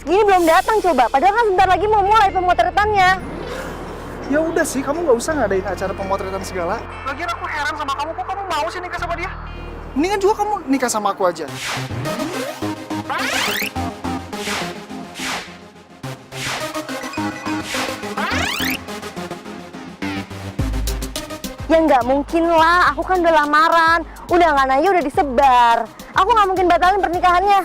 gini belum datang coba. Padahal kan sebentar lagi mau mulai pemotretannya. Ya udah sih, kamu nggak usah ngadain acara pemotretan segala. Lagian aku heran sama kamu, kok kamu mau sih nikah sama dia? Mendingan juga kamu nikah sama aku aja. Ya nggak mungkin lah, aku kan udah lamaran. Undangan aja udah disebar. Aku nggak mungkin batalin pernikahannya.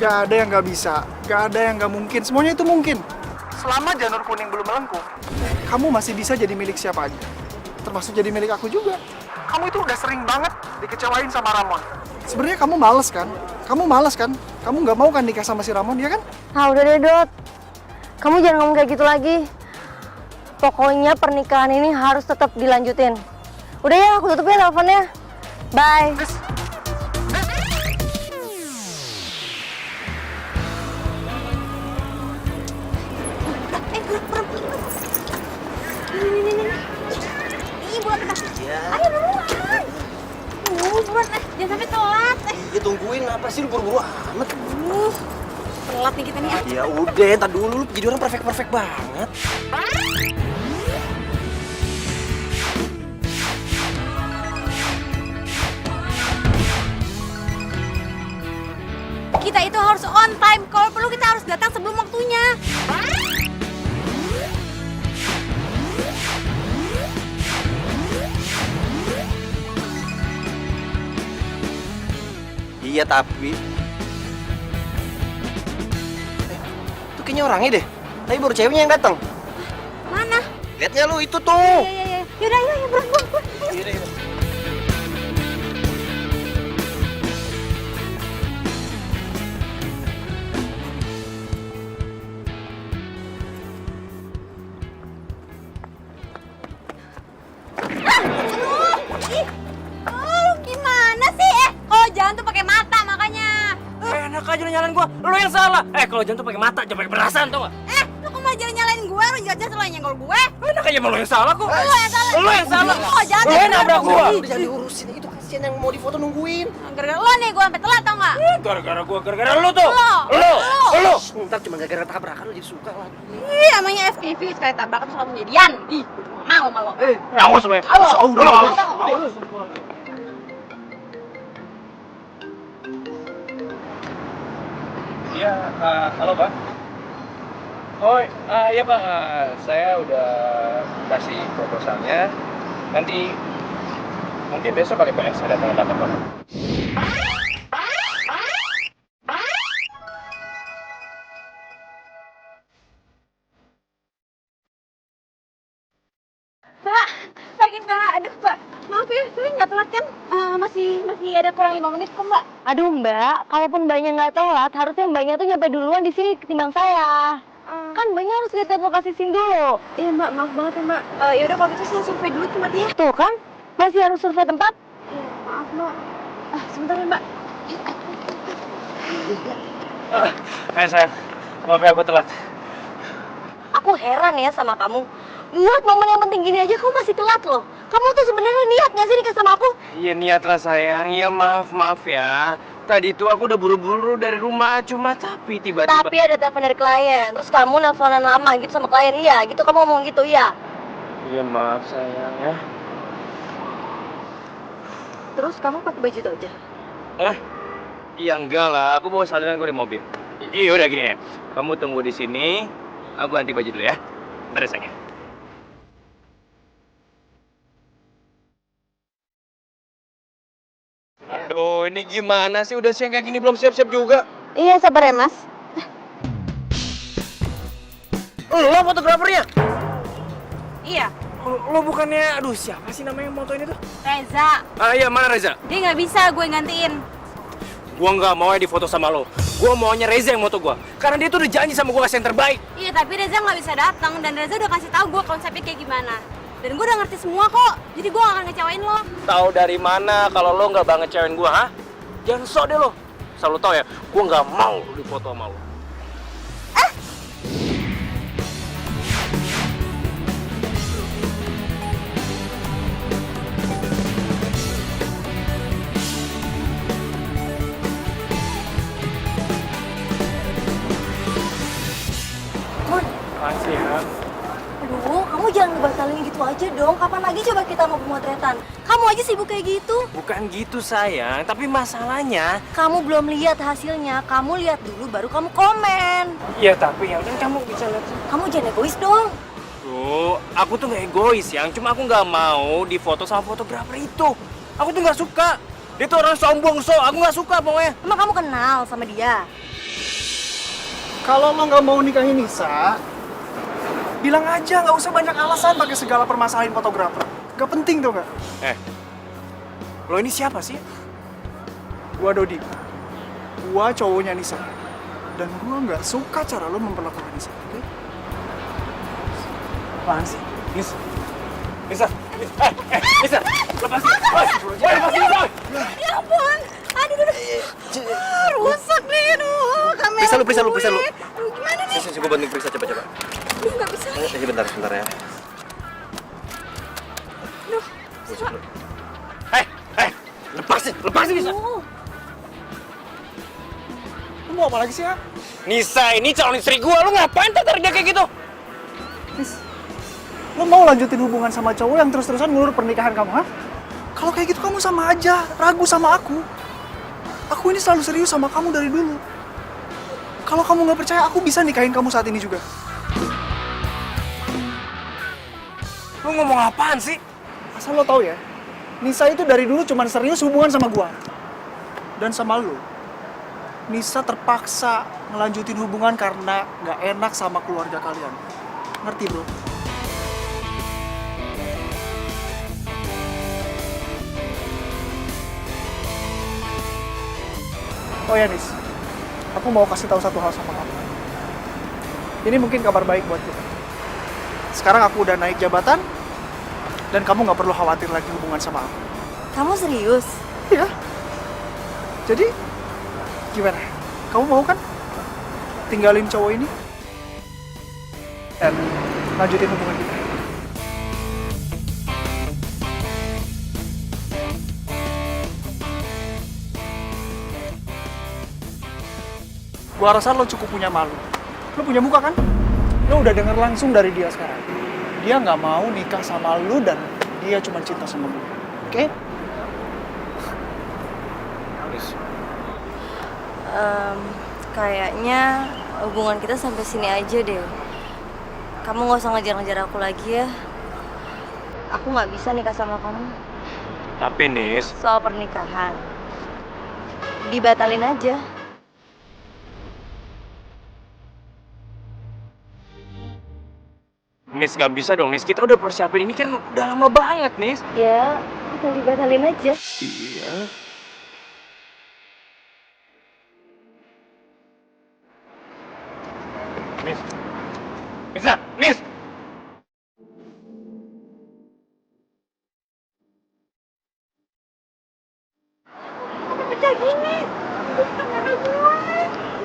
Gak ada yang nggak bisa, gak ada yang nggak mungkin. Semuanya itu mungkin. Selama janur kuning belum melengkung, kamu masih bisa jadi milik siapa aja. Termasuk jadi milik aku juga. Kamu itu udah sering banget dikecewain sama Ramon. Sebenarnya kamu males kan? Kamu males kan? Kamu nggak mau kan nikah sama si Ramon, ya kan? Ah udah deh Dot, kamu jangan ngomong kayak gitu lagi. Pokoknya pernikahan ini harus tetap dilanjutin. Udah ya, aku tutup ya teleponnya. Bye. Ayo buruan. Buruan, jangan sampai telat. Iya tungguin, apa sih lu buru-buru amat? Telat nih kita nih. Ya udah, entar dulu lu jadi orang perfect banget. Kita itu harus on time. Kalau perlu kita harus datang sebelum waktunya. Iya tapi itu kayaknya orangnya deh. Tapi baru ceweknya yang datang. Mana? Lihatnya lu itu tuh. Iya. Yaudah, buruan. Iya. Gimana sih? Kalau jalan tuh pakai mata makanya. Enak aja lu nyalain gua, lu yang salah. Kalau jangan tuh pakai mata, jangan pakai perasaan tau gak? Lu kok malah jalan nyalain gue? Lu jelas-jelas lo yang nyenggol gue. Enak aja malu yang salah kok. Lu yang salah. Lu yang salah. Oh, jangan. Lu yang nabrak gua. Udah jangan diurusin, itu kasihan yang mau difoto nungguin. Gara-gara lo nih gue sampai telat tau gak? Gara-gara gua, gara-gara lu tuh. Lu. Ntar cuma gara-gara tabrakan lu jadi suka lah. Ih, namanya FTV sekali tabrakan terus kamu jadian. Ih, mau. Ngawas we. Iya, halo Pak. Oh, iya Pak, saya udah kasih proposalnya. Nanti mungkin besok kali Pak saya datang ke kantor Pak. Pak, sakit Pak. Aduh Pak, maaf ya, saya nggak telat kan? Masih ada kurang 5 menit kok Mbak. Aduh Mbak, kalaupun Mbaknya nggak telat, harusnya Mbaknya tuh nyampe duluan di sini ketimbang saya. Kan Mbaknya harus lihat lokasi sini dulu. Iya Mbak, maaf banget ya Mbak. Yaudah kalau gitu saya survei dulu tempat ya. Tuh kan, masih harus survei tempat. Iya, maaf Mbak. Sebentar ya Mbak. Sayang, maaf ya aku telat. Aku heran ya sama kamu. Buat momen yang penting gini aja kamu masih telat loh. Kamu tuh sebenarnya niat nggak sih nikah sama aku? Iya niat lah sayang, iya maaf ya. Tadi itu aku udah buru-buru dari rumah, cuma tapi tiba-tiba. Tapi ada telepon dari klien, terus kamu nelfonan lama gitu sama klien, iya gitu kamu ngomong gitu, iya. Iya maaf sayang ya. Terus kamu pakai baju itu aja? Iya enggak lah, aku bawa salinan gue di mobil. Iya udah gini, kamu tunggu di sini, aku ganti baju dulu ya. Bentar ya, sayang. Aduh, ini gimana sih? Udah siang kayak gini belum siap-siap juga. Iya, sabar ya Mas. Lo fotografernya? Iya, Lo bukannya, aduh siapa sih namanya yang motoin itu? Reza. Iya mana Reza? Dia nggak bisa gue gantiin. Gua nggak mau ya difoto sama lo. Gua maunya Reza yang moto gua. Karena dia tuh udah janji sama gua kasih yang terbaik. Iya, tapi Reza nggak bisa datang dan Reza udah kasih tahu gue konsepnya kayak gimana. Dan gue udah ngerti semua kok. Jadi gue gak akan ngecewain lo. Tahu dari mana kalau lo nggak banget cewek gua, ha? Jangan sok deh lo. Selalu tau ya, gua nggak mau difoto sama lo. aja dong. Kapan lagi coba kita mau pemotretan? Kamu aja sibuk kayak gitu. Bukan gitu sayang, tapi masalahnya... Kamu belum lihat hasilnya. Kamu lihat dulu baru kamu komen. Iya, tapi yang kan kamu bisa lihat sih. Kamu jangan egois dong. Bro, aku tuh gak egois yang, cuma aku gak mau difoto sama fotografer itu. Aku tuh gak suka. Dia tuh orang sombong, aku gak suka pokoknya. Emang kamu kenal sama dia? Kalau lo nggak mau nikahin Nisa, bilang aja, nggak usah banyak alasan pakai segala permasalahan fotografer. Gak penting tuh nggak? Lo ini siapa sih? Gua Dodi. Gua cowoknya Nisa. Dan gua nggak suka cara lo memperlakukan Nisa, oke? Apaan sih? Nisa. Nisa, lepasin. Lepasin, Nisa. Ya ampun. Aduh. Rusak nih, aduh. Kamera Periksa lu. gue. Aduh, gimana nih? Gue bantu periksa, coba. Aduh, nggak bisa. Bentar ya. Aduh, bisa. Lepasin Nisa. Lo mau apa lagi sih ya? Nisa, ini calon istri gua, lu ngapain tarik dia kayak gitu? Nis, lo mau lanjutin hubungan sama cowok yang terus-terusan ngulur pernikahan kamu, ha? Kalau kayak gitu kamu sama aja, ragu sama aku. Aku ini selalu serius sama kamu dari dulu. Kalau kamu nggak percaya, aku bisa nikahin kamu saat ini juga. Lu ngomong apaan sih? Asal lo tahu ya, Nisa itu dari dulu cuman serius hubungan sama gua. Dan sama lo. Nisa terpaksa ngelanjutin hubungan karena nggak enak sama keluarga kalian. Ngerti, bro? Oh ya, Nis. Aku mau kasih tahu satu hal sama kamu. Ini mungkin kabar baik buat kita. Sekarang aku udah naik jabatan, dan kamu nggak perlu khawatir lagi hubungan sama aku. Kamu serius? Iya. Jadi, gimana? Kamu mau kan tinggalin cowok ini dan lanjutin hubungan kita? Gua rasa lo cukup punya malu. Lo punya muka kan? Lo udah denger langsung dari dia sekarang. Dia nggak mau nikah sama lo dan dia cuma cinta sama gue. Oke? Kayaknya hubungan kita sampai sini aja deh. Kamu nggak usah ngejar-ngejar aku lagi ya. Aku nggak bisa nikah sama kamu. Tapi Nis, Soal pernikahan, dibatalin aja. Nis gak bisa dong Nis, kita udah persiapin ini kan udah lama banget Nis. Ya, kita dibatalin aja. Iya. Nis!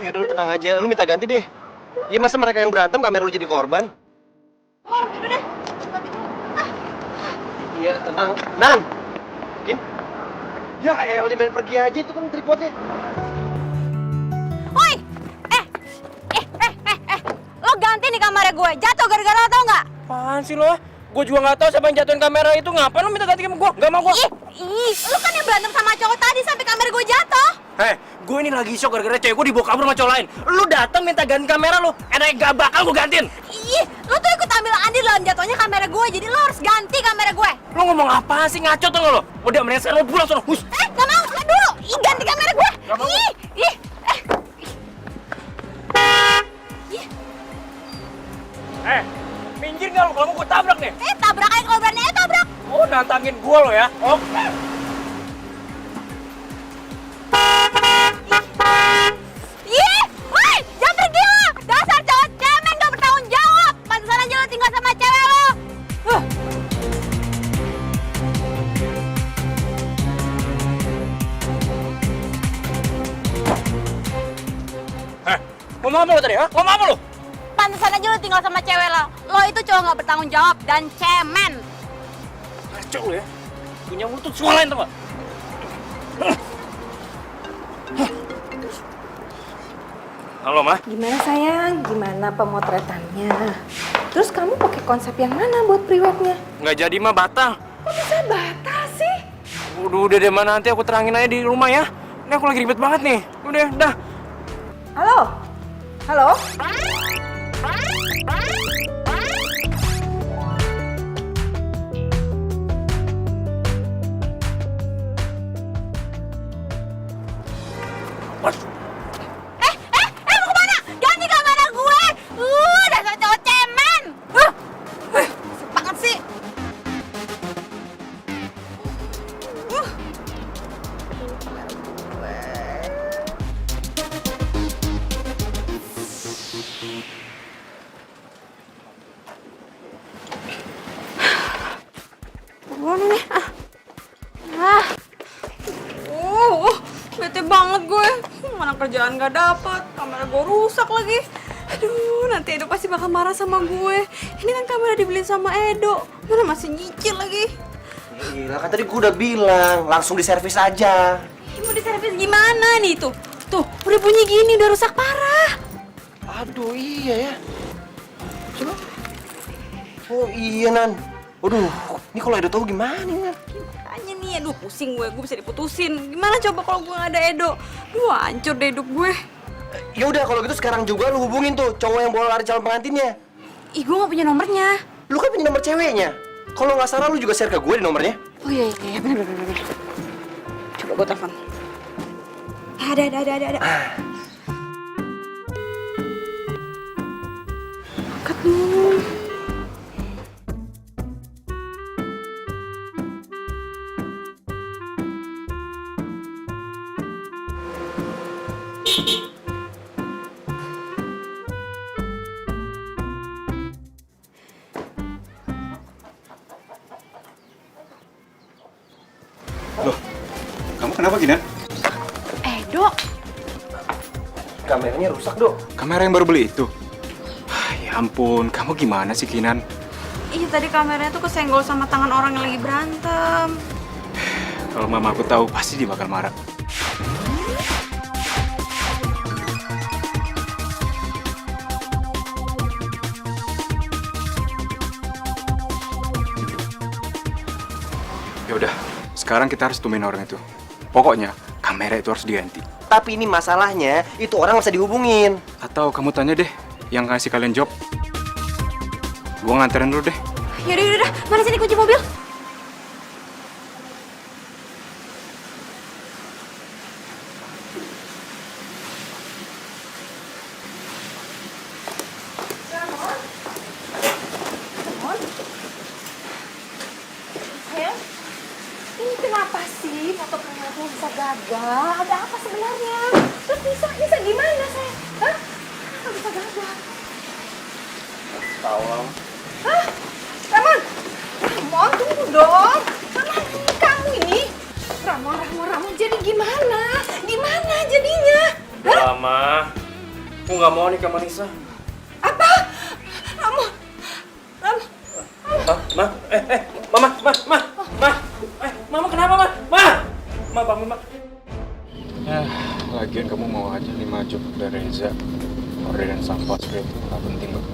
Ya udah, lu tenang aja, lu minta ganti deh. Ya masa mereka yang berantem, kamera lu jadi korban? Iya, tenang. Nan! Kim? Ya, udah main pergi aja, itu kan tripodnya. Woi! Lo ganti nih kamera gue. Jatuh gara-gara lo, tau nggak? Apaan sih lo? Gue juga gak tahu siapa yang jatuhin kamera itu. Ngapain lo minta ganti sama gue? Gak mau gue. Lo kan yang berantem sama cowok tadi sampai kamera gue jatuh. Gue ini lagi shock gara-gara cewek gue dibawa kabur sama cowok lain. Lu datang minta ganti kamera lu, enaknya gak bakal gue gantiin. Lo tuh ikut ambil andil dalam jatuhnya kamera gue, jadi lo harus ganti kamera gue. Lo ngomong apa sih, ngaco tuh lo? Udah mendingan sekarang lo pulang sono. Hush. Gak mau, lo dulu. Ganti kamera gue. Gak mau. Minggir gak lo? Kalau mau gue tabrak nih. Tabrak aja kalau berani, tabrak. Oh, nantangin gue lo ya? Oke. Woi, jangan pergi lo. Dasar cowok cemen gak bertanggung jawab. Pantesan aja lo tinggal sama cewek lo. Ngomong apa lo tadi, ha? Ngomong apa lo? Pantesan aja lo tinggal sama cewek lo. Lo itu cowok gak bertanggung jawab dan cemen. Ngaco lo ya? Punya mulut tuh sualain tau gak? Halo, Ma? Gimana sayang? Gimana pemotretannya? Terus kamu pakai konsep yang mana buat priwetnya? Nggak jadi mah batal. Kok bisa batal sih? Udah deh, mana nanti aku terangin aja di rumah ya. Ini aku lagi ribet banget nih. Udah, dah. Halo? Halo? Mau kemana? Ganti kamera gue! Dasar cowok cemen! Kesel banget sih! Buruan nih. Bete banget gue. Mana kerjaan gak dapet, kamera gue rusak lagi. Aduh, nanti Edo pasti bakal marah sama gue. Ini kan kamera dibeli sama Edo. Mana masih nyicil lagi. Gila, kan tadi gue udah bilang, langsung diservis aja. Mau diservis gimana nih tuh? Tuh, udah bunyi gini, udah rusak parah. Aduh, iya ya. Coba. Oh iya, Nan. Waduh, ini kalau Edo tahu gimana nih, Nan? Makanya nih, aduh pusing gue bisa diputusin. Gimana coba kalau gue gak ada Edo? Duh, hancur deh hidup gue. Ya udah, kalau gitu sekarang juga lu hubungin tuh cowok yang bawa lari calon pengantinnya. Ih, gue gak punya nomornya. Lu kan punya nomor ceweknya. Kalau nggak salah lu juga share ke gue di nomornya. Oh iya, bener. Coba gue telepon. Ada. Angkat dulu. Loh, kamu kenapa Kinan? Dok. Kameranya rusak, Dok. Kamera yang baru beli itu? Ya ampun, kamu gimana sih Kinan? Iya, tadi kameranya tuh kesenggol sama tangan orang yang lagi berantem. Kalau mama aku tahu pasti dia bakal marah. Ya udah, sekarang kita harus temuin orang itu. Pokoknya kamera itu harus diganti. Tapi ini masalahnya, itu orang nggak bisa dihubungin. Atau kamu tanya deh yang ngasih kalian job. Gua nganterin dulu deh. Yaudah. Mana sini kunci mobil? Ini kenapa sih foto kamu bisa gagal? Ada apa sebenarnya? Terus bisa gimana saya? Hah? Kenapa bisa gagal? Tahu lah. Hah? Ramon, tunggu dong. Ramon, kamu ini. Ramon, jadi gimana? Gimana jadinya? Udah lama. Aku nggak mau nikah sama Nisa. Apa? Ramon. Mama, Mama kenapa, Mama? Lagian kamu mau aja 5 job dari Reza. Orderan sampah seperti itu nggak penting kok.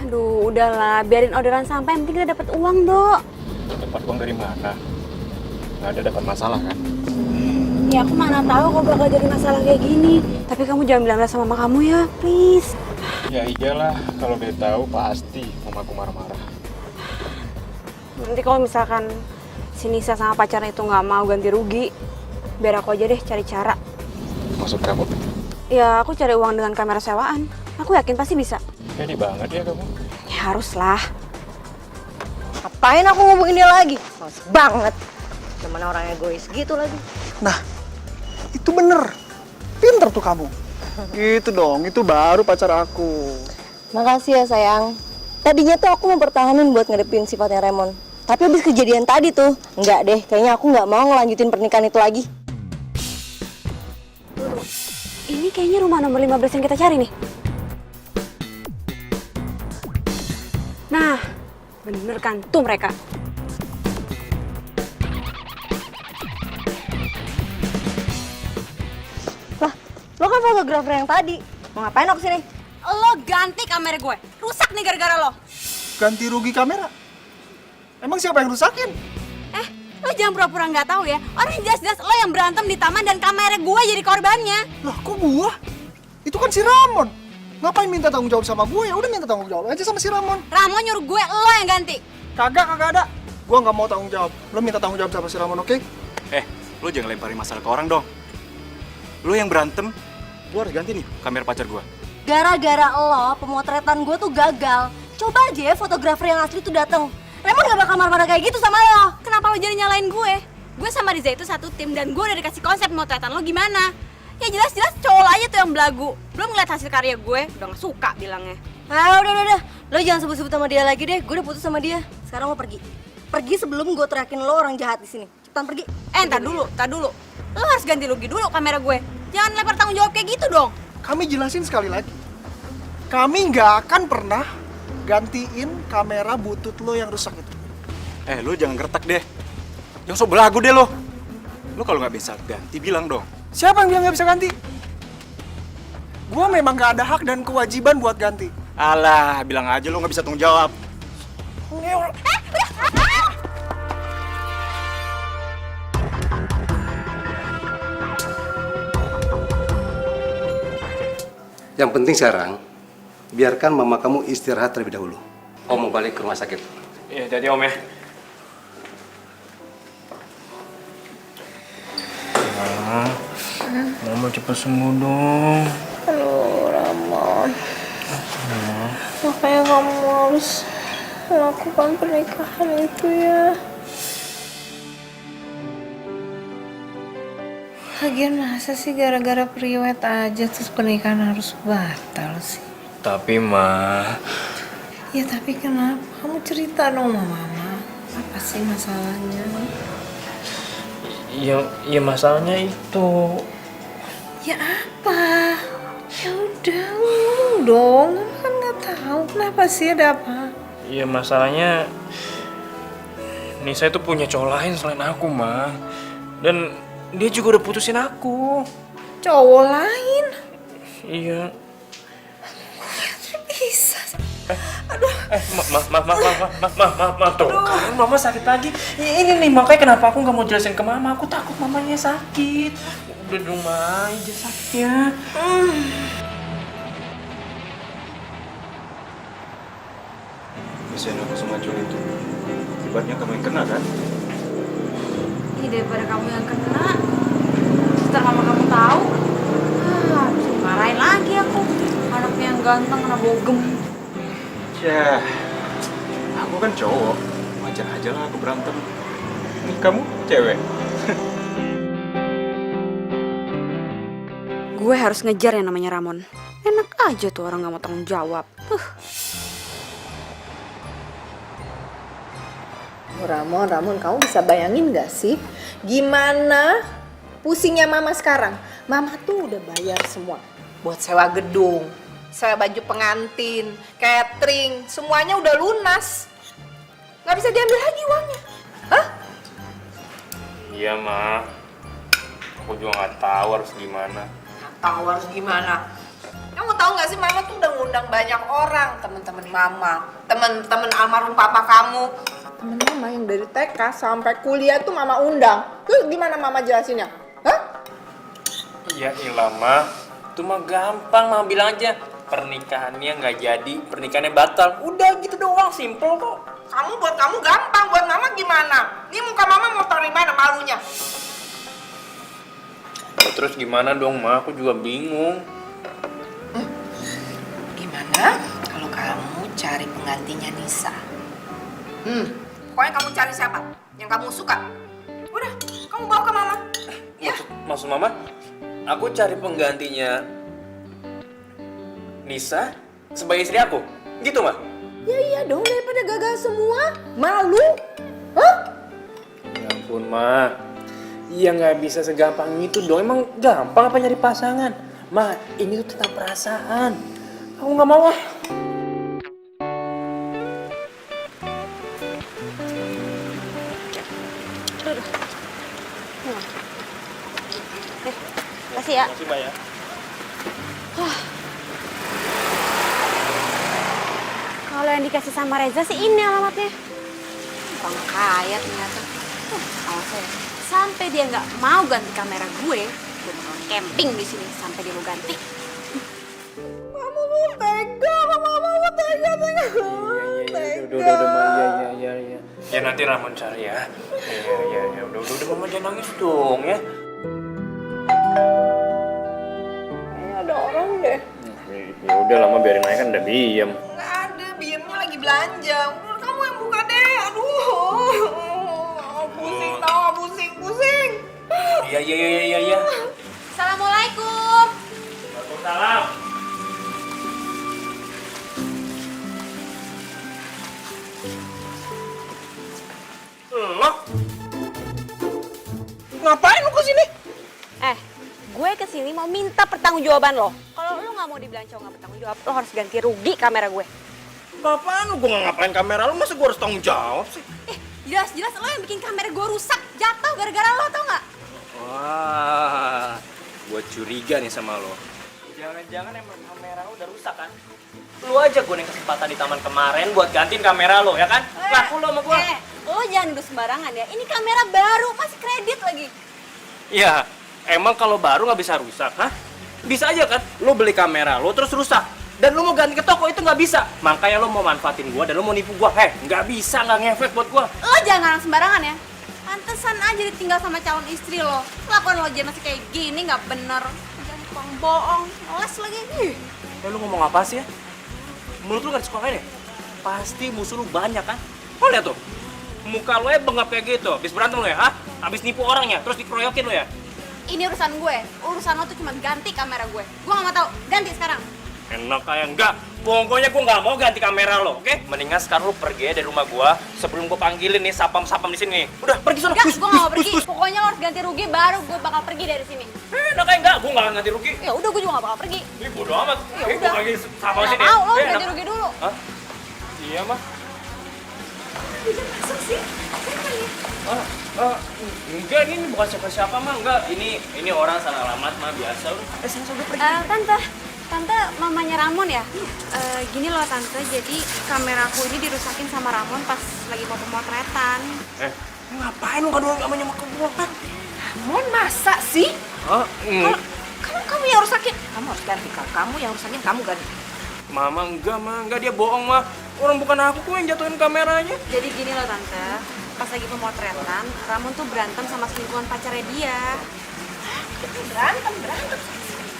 Aduh, udahlah, biarin orderan sampah, yang penting kita dapat uang, Dok. Dapat uang dari mana? Nggak ada dapat masalah kan? Ya aku mana tahu kok bakal jadi masalah kayak gini. Tapi kamu jangan bilang sama mama kamu ya, please. Ya iyalah, kalau dia tahu pasti mamaku marah-marah. Nanti kalau misalkan si Nisa sama pacarnya itu nggak mau ganti rugi, biar aku aja deh cari cara. Maksud kamu? Ya aku cari uang dengan kamera sewaan. Aku yakin pasti bisa. Pede banget ya kamu. Ya haruslah. Ngapain aku ngubungin dia lagi? Males banget. Cuman orang egois gitu lagi. Nah, itu bener. Pinter tuh kamu. Gitu dong, itu baru pacar aku. Makasih ya sayang. Tadinya tuh aku mau pertahanin buat ngadepin sifatnya Raymond. Tapi habis kejadian tadi tuh, enggak deh. Kayaknya aku nggak mau ngelanjutin pernikahan itu lagi. Ini kayaknya rumah nomor 15 yang kita cari nih. Nah, bener kan? Tuh mereka. Lah, lo kan fotografer yang tadi. Mau ngapain lo kesini? Lo ganti kamera gue. Rusak nih gara-gara lo. ganti rugi kamera. Emang siapa yang rusakin? Lo jangan pura-pura nggak tahu ya. Orang jelas-jelas lo yang berantem di taman dan kamera gue jadi korbannya. Lah kok gua? Itu kan si Ramon. Ngapain minta tanggung jawab sama gue? Ya udah minta tanggung jawab aja sama si Ramon. Ramon nyuruh gue, lo yang ganti. Kagak ada. Gua nggak mau tanggung jawab. Lo minta tanggung jawab sama si Ramon, oke? Lo jangan lemparin masalah ke orang dong. Lo yang berantem, gua harus ganti nih kamera pacar gua. Gara-gara lo, pemotretan gue tuh gagal. Coba aja ya fotografer yang asli tuh dateng. Raymond gak bakal marah-marah kayak gitu sama lo. Kenapa lo jadi nyalain gue? Gue sama Riza itu satu tim dan gue udah dikasih konsep pemotretan lo gimana. Ya jelas-jelas cowok aja tuh yang belagu. Belum ngeliat hasil karya gue, udah gak suka bilangnya. Udah. Lo jangan sebut-sebut sama dia lagi deh. Gue udah putus sama dia. Sekarang lo pergi. Pergi sebelum gue teriakin lo orang jahat di sini. Cepetan pergi. Ntar dulu. Lo harus ganti rugi dulu kamera gue. Jangan lempar tanggung jawab kayak gitu dong. Kami jelasin sekali lagi. Kami nggak akan pernah gantiin kamera butut lo yang rusak itu. Lo jangan gertak deh. Yang so belagu deh lo. Lo kalau nggak bisa ganti bilang dong. Siapa yang bilang nggak bisa ganti? Gua memang nggak ada hak dan kewajiban buat ganti. Alah, bilang aja lo nggak bisa tanggung jawab. Yang penting sekarang, biarkan mama kamu istirahat terlebih dahulu. Om mau balik ke rumah sakit. Iya, jadi Om ya. Mama cepet sembuh dong. Aduh, Ramon. Makanya kamu harus melakukan pernikahan itu ya. Lagian masa sih gara-gara priwet aja terus pernikahan harus batal sih? Tapi Ma, Ya tapi kenapa? Kamu cerita dong sama Mama. Apa sih masalahnya? ya masalahnya itu. Ya apa? Ya udah ngomong dong. Mama kan nggak tahu kenapa sih, ada apa? Ya masalahnya Nisa itu punya cowok lain selain aku, Ma. Dan dia juga udah putusin aku. Cowok lain? Iya. Bisa. Maaf tuh. Kan Mama sakit lagi. Ini nih makanya kenapa aku nggak mau jelasin ke Mama. Aku takut mamanya sakit. Udah dong, Ma, aja sakitnya. Kasihan aku sama cowok itu. Akibatnya kamu yang kena kan? Ini daripada kamu yang kena. Setelah mama kamu tahu, bisa marahin lagi aku. Anaknya yang ganteng kena bogem. Ya, aku kan cowok. Wajar aja lah aku berantem. Nih kamu cewek. Gue harus ngejar yang namanya Ramon. Enak aja tuh orang gak mau tanggung jawab. Ramon, kamu bisa bayangin gak sih gimana pusingnya Mama sekarang? Mama tuh udah bayar semua buat sewa gedung, sewa baju pengantin, catering, semuanya udah lunas. Gak bisa diambil lagi uangnya. Hah? Iya, Ma. Aku juga nggak tahu harus gimana. Tahu harus gimana? Kamu tahu gak sih Mama tuh udah ngundang banyak orang, temen-temen Mama, temen-temen almarhum papa kamu. Temen Mama yang dari TK sampai kuliah tuh Mama undang. Terus gimana Mama jelasinnya? Hah? Ya ilah, Ma. Itu mah gampang, Mama bilang aja. Pernikahannya nggak jadi, pernikahannya batal. Udah gitu doang, simple kok. Buat kamu gampang, buat Mama gimana? Ini muka Mama mau taruh di mana malunya? Terus gimana dong, Ma? Aku juga bingung. Gimana kalau kamu cari penggantinya Nisa? Pokoknya kamu cari siapa yang kamu suka. Udah, kamu bawa ke Mama. Ya? Maksud Mama, aku cari penggantinya Nisa sebagai istri aku? Gitu, Ma? Ya iya dong, daripada gagal semua. Malu? Hah? Ya ampun, Ma. Iya nggak bisa segampang itu dong. Emang gampang apa nyari pasangan? Ma, ini tuh tentang perasaan. Aku nggak mau ah. Makasih ya. Makasih, Mbak ya. Kalian yang dikasih sama Reza sih ini alamatnya. Orang kaya ternyata. Awas ya. Sampai dia nggak mau ganti kamera gue bakal camping di sini sampai dia mau ganti. Udah, Ma. Iya. Ya nanti Ramon cari ya. Iya. Udah, Mama jangan nangis dong ya. Kayaknya ada orang deh. Ya udah lama biarin aja kan udah diem. Nggak ada, biemnya lagi belanja. Udah, kamu yang buka deh. Aduh. Pusing tau, pusing. Iya. Assalamualaikum. Waalaikumsalam. Lo? Ngapain lu kesini? Gue kesini mau minta pertanggungjawaban lo. Kalau lo nggak mau dibilang cowok nggak bertanggung jawab, lo harus ganti rugi kamera gue. Apaan lu? Gue nggak ngapain kamera lu, masa gue harus tanggung jawab sih? Jelas-jelas lo yang bikin kamera gue rusak, jatuh gara-gara lo, tau nggak? Wah, gue curiga nih sama lo. Jangan-jangan emang kamera lo udah rusak kan? Lu aja gue nih kesempatan di taman kemarin buat gantiin kamera lo, ya kan? Laku lo sama gue. Lo jangan duduk sembarangan ya. Ini kamera baru, masih kredit lagi. Iya, emang kalau baru nggak bisa rusak, hah? Bisa aja kan? Lo beli kamera lo terus rusak. Dan lo mau ganti ke toko itu nggak bisa. Makanya lo mau manfaatin gue dan lo mau nipu gue. Nggak bisa, nggak ngefek buat gue. Lo jangan ngarang sembarangan ya. Pantesan aja ditinggal sama calon istri lo. Kelakuan lo aja masih kayak gini, nggak bener. Jangan tukang bohong, les lagi. Lo ngomong apa sih ya? Menurut lo nggak di sekolah ya? Pasti musuh lo banyak kan? Lo lihat tuh. Muka lo ya bengap kayak gitu. Habis berantem lo ya, hah? Habis nipu orang ya, terus dikeroyokin lo ya? Ini urusan gue. Urusan lo tuh cuma ganti kamera gue. Gue nggak mau tahu. Ganti sekarang. Enak kayak enggak. Pokoknya gue nggak mau ganti kamera lo, oke? Mendingan sekarang lo pergi ya dari rumah gue sebelum gue panggilin nih sapam-sapam di sini. Udah pergi sana. Enggak, gue nggak mau pergi. Pokoknya lo harus ganti rugi baru gue bakal pergi dari sini. Enak kayak enggak. Gue nggak akan ganti rugi. Ya udah, gue juga nggak bakal pergi. Ih, bodo amat. Ya Gue udah. panggil sapam Nggak sini. mau, lo harus Enak. ganti rugi dulu. Hah? Iya mah. Masuk sih. Enggak, ini bukan siapa-siapa mah. Enggak, ini orang salah alamat mah biasa. Udah, sana udah pergi. Tante mamanya Ramon ya? Gini loh tante, jadi kameraku ini dirusakin sama Ramon pas lagi mau pemotretan. Ngapain lu ngadu sama nyamuk ke gua kan? Ramon masa sih? Oh, Kamu yang rusakin. Kamu harus ganti. Kalau kamu yang rusakin, kamu ganti. Mama enggak dia bohong mah. Orang bukan aku kok yang jatuhin kameranya. Jadi gini loh tante, pas lagi pemotretan, Ramon tuh berantem sama selingkuhan pacarnya dia. Berantem.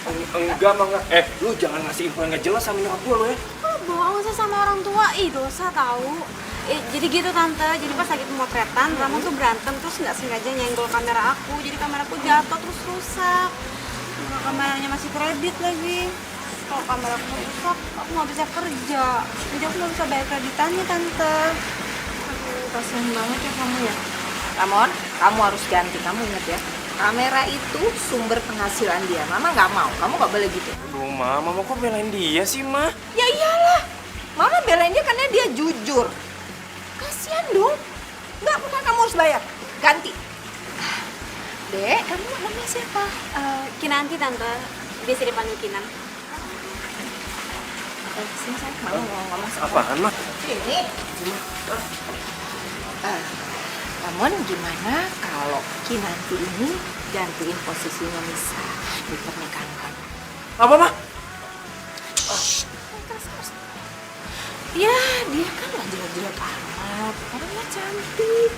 Enggak. Lu jangan ngasih info yang nggak jelas sama nyokap gua lo ya. Kok bohong sih sama orang tua? Ih, dosa tahu. Jadi gitu tante, jadi pas lagi pemotretan, Ramon tuh berantem terus nggak sengaja nyenggol kamera aku, jadi kameraku jatuh terus rusak. Kameranya masih kredit lagi. Kalau kameraku rusak, aku nggak bisa kerja. Jadi aku nggak bisa bayar kreditannya tante. Aduh, kasihan banget ya kamu ya. Ramon, kamu harus ganti. Kamu ingat ya, kamera itu sumber penghasilan dia. Mama nggak mau. Kamu nggak boleh gitu. Aduh, Mama kok belain dia sih, Ma? Ya iyalah. Mama belain dia karena dia jujur. Kasihan dong. Nggak, bukan kamu harus bayar. Ganti. Dek, kamu namanya siapa? Kinanti tante, biasa dipanggil Kinan. Sini saya, Mama mau ngomong sama Apaan, Ma? ini. Ramon, gimana kalau Kinanti ini gantiin posisinya Nisa di pernikahan kamu? Apa, Ma? Ya, dia kan gak jelek-jelek amat. Orangnya cantik.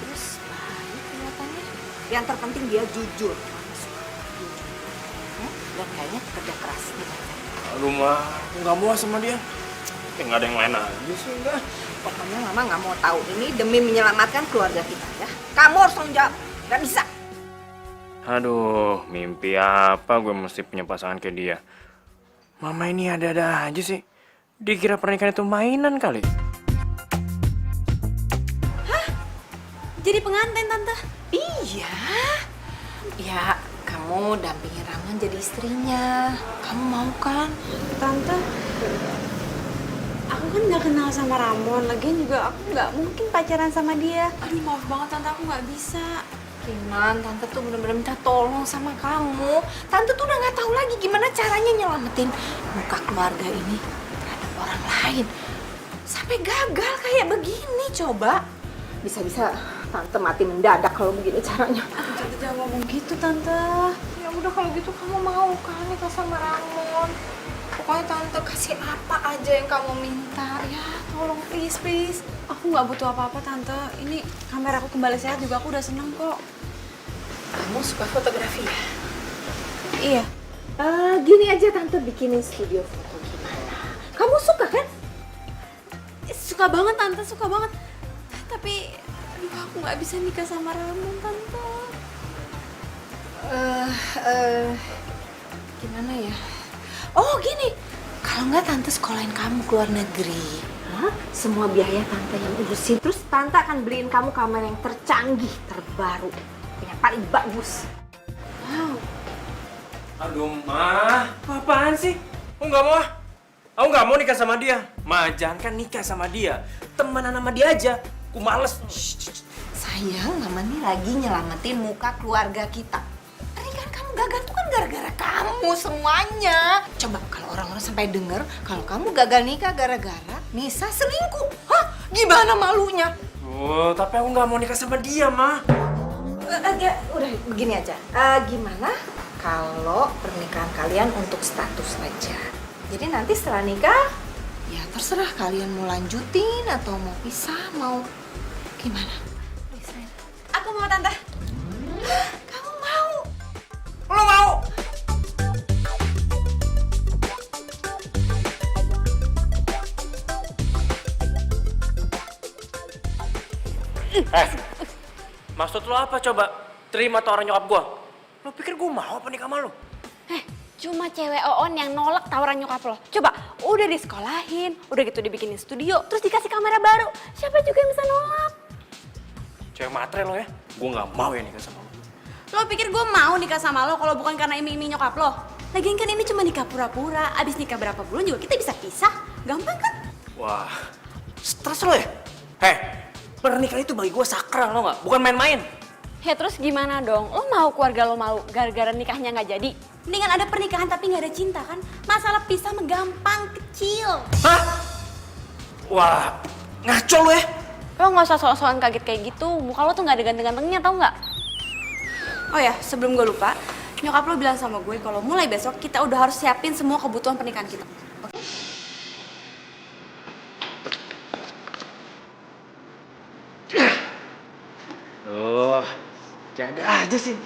Terus baik kelihatannya. Yang terpenting dia jujur. Mama suka jujur. Dan kayaknya kerja keras gitu. Aduh, Ma, aku nggak mau sama dia. Kayak nggak ada yang lain aja sih, enggak. Pokoknya Mama gak mau tahu. Ini demi menyelamatkan keluarga kita ya. Kamu harus tanggung jawab. Gak bisa. Aduh, mimpi apa gue mesti punya pasangan kayak dia. Mama ini ada-ada aja sih. Dikira pernikahan itu mainan kali. Jadi pengantin tante. Iya. Ya, kamu dampingin Ramon jadi istrinya. Kamu mau kan? Tante, aku kan nggak kenal sama Ramon, lagian juga aku nggak mungkin pacaran sama dia. Aduh, maaf banget tante, aku nggak bisa. Kinan, Tante tuh bener-bener minta tolong sama kamu. Tante tuh udah nggak tahu lagi gimana caranya nyelamatin muka keluarga ini terhadap orang lain. Sampai gagal kayak begini coba. Bisa-bisa tante mati mendadak kalau begini caranya. Tante jangan ngomong gitu tante. Ya udah kalau gitu kamu mau kan nikah sama Ramon? Pokoknya tante kasih apa aja yang kamu minta. Ya tolong please please. Aku nggak butuh apa-apa tante. Ini kamera aku kembali sehat juga, aku udah seneng kok. Kamu suka fotografi ya? Iya. Gini aja tante bikinin studio foto gimana? Kamu suka kan? Suka banget tante, suka banget. Tapi aduh, aku nggak bisa nikah sama Ramon tante. Gimana ya? Oh gini, kalau nggak tante sekolahin kamu ke luar negeri. Hah? Semua biaya tante yang urusin. Terus tante akan beliin kamu kamera yang tercanggih, terbaru, yang paling bagus. Wow. Aduh, Ma. Apaan sih? Aku nggak mau. Aku nggak mau nikah sama dia. Ma, jangan kan nikah sama dia. Temenan sama dia aja. Aku males. Sayang, mama nih lagi nyelamatin muka keluarga kita. Pernikahan kamu gagal tuh kan gara-gara kamu semuanya. Coba kalau orang-orang sampai denger kalau kamu gagal nikah gara-gara Nisa selingkuh. Hah? Gimana malunya? Oh, tapi aku nggak mau nikah sama dia, Ma. Udah begini aja. Gimana kalau pernikahan kalian untuk status aja? Jadi nanti setelah nikah, ya terserah kalian mau lanjutin atau mau pisah, mau gimana? Aku mau tante. Kamu mau? Lo mau? Maksud lo apa coba? Terima tawaran nyokap gua. Lo pikir gua mau apa nikah sama lo? Cuma cewek Oon yang nolak tawaran nyokap lo. Coba, udah disekolahin, udah gitu dibikinin studio, terus dikasih kamera baru. Siapa juga yang bisa nolak? Cewek matre lo ya? Gua nggak mau ya nikah sama lo. Lo pikir gue mau nikah sama lo kalau bukan karena iming-iming nyokap lo? Lagian kan ini cuma nikah pura-pura, abis nikah berapa bulan juga kita bisa pisah. Gampang kan? Wah, stres lo ya? Pernikahan itu bagi gua sakral lo nggak? Bukan main-main. Ya terus gimana dong? Lo mau keluarga lo malu gara-gara nikahnya nggak jadi? Mendingan ada pernikahan tapi nggak ada cinta kan? Masalah pisah mah gampang, kecil. Hah? Wah, ngaco lo ya? Lo nggak usah sok-sokan kaget kayak gitu. Muka lo tuh nggak ada ganteng-gantengnya, tau nggak? Oh ya, sebelum gue lupa, nyokap lo bilang sama gue kalau mulai besok kita udah harus siapin semua kebutuhan pernikahan kita. Oke? Oh, jaga aja sih.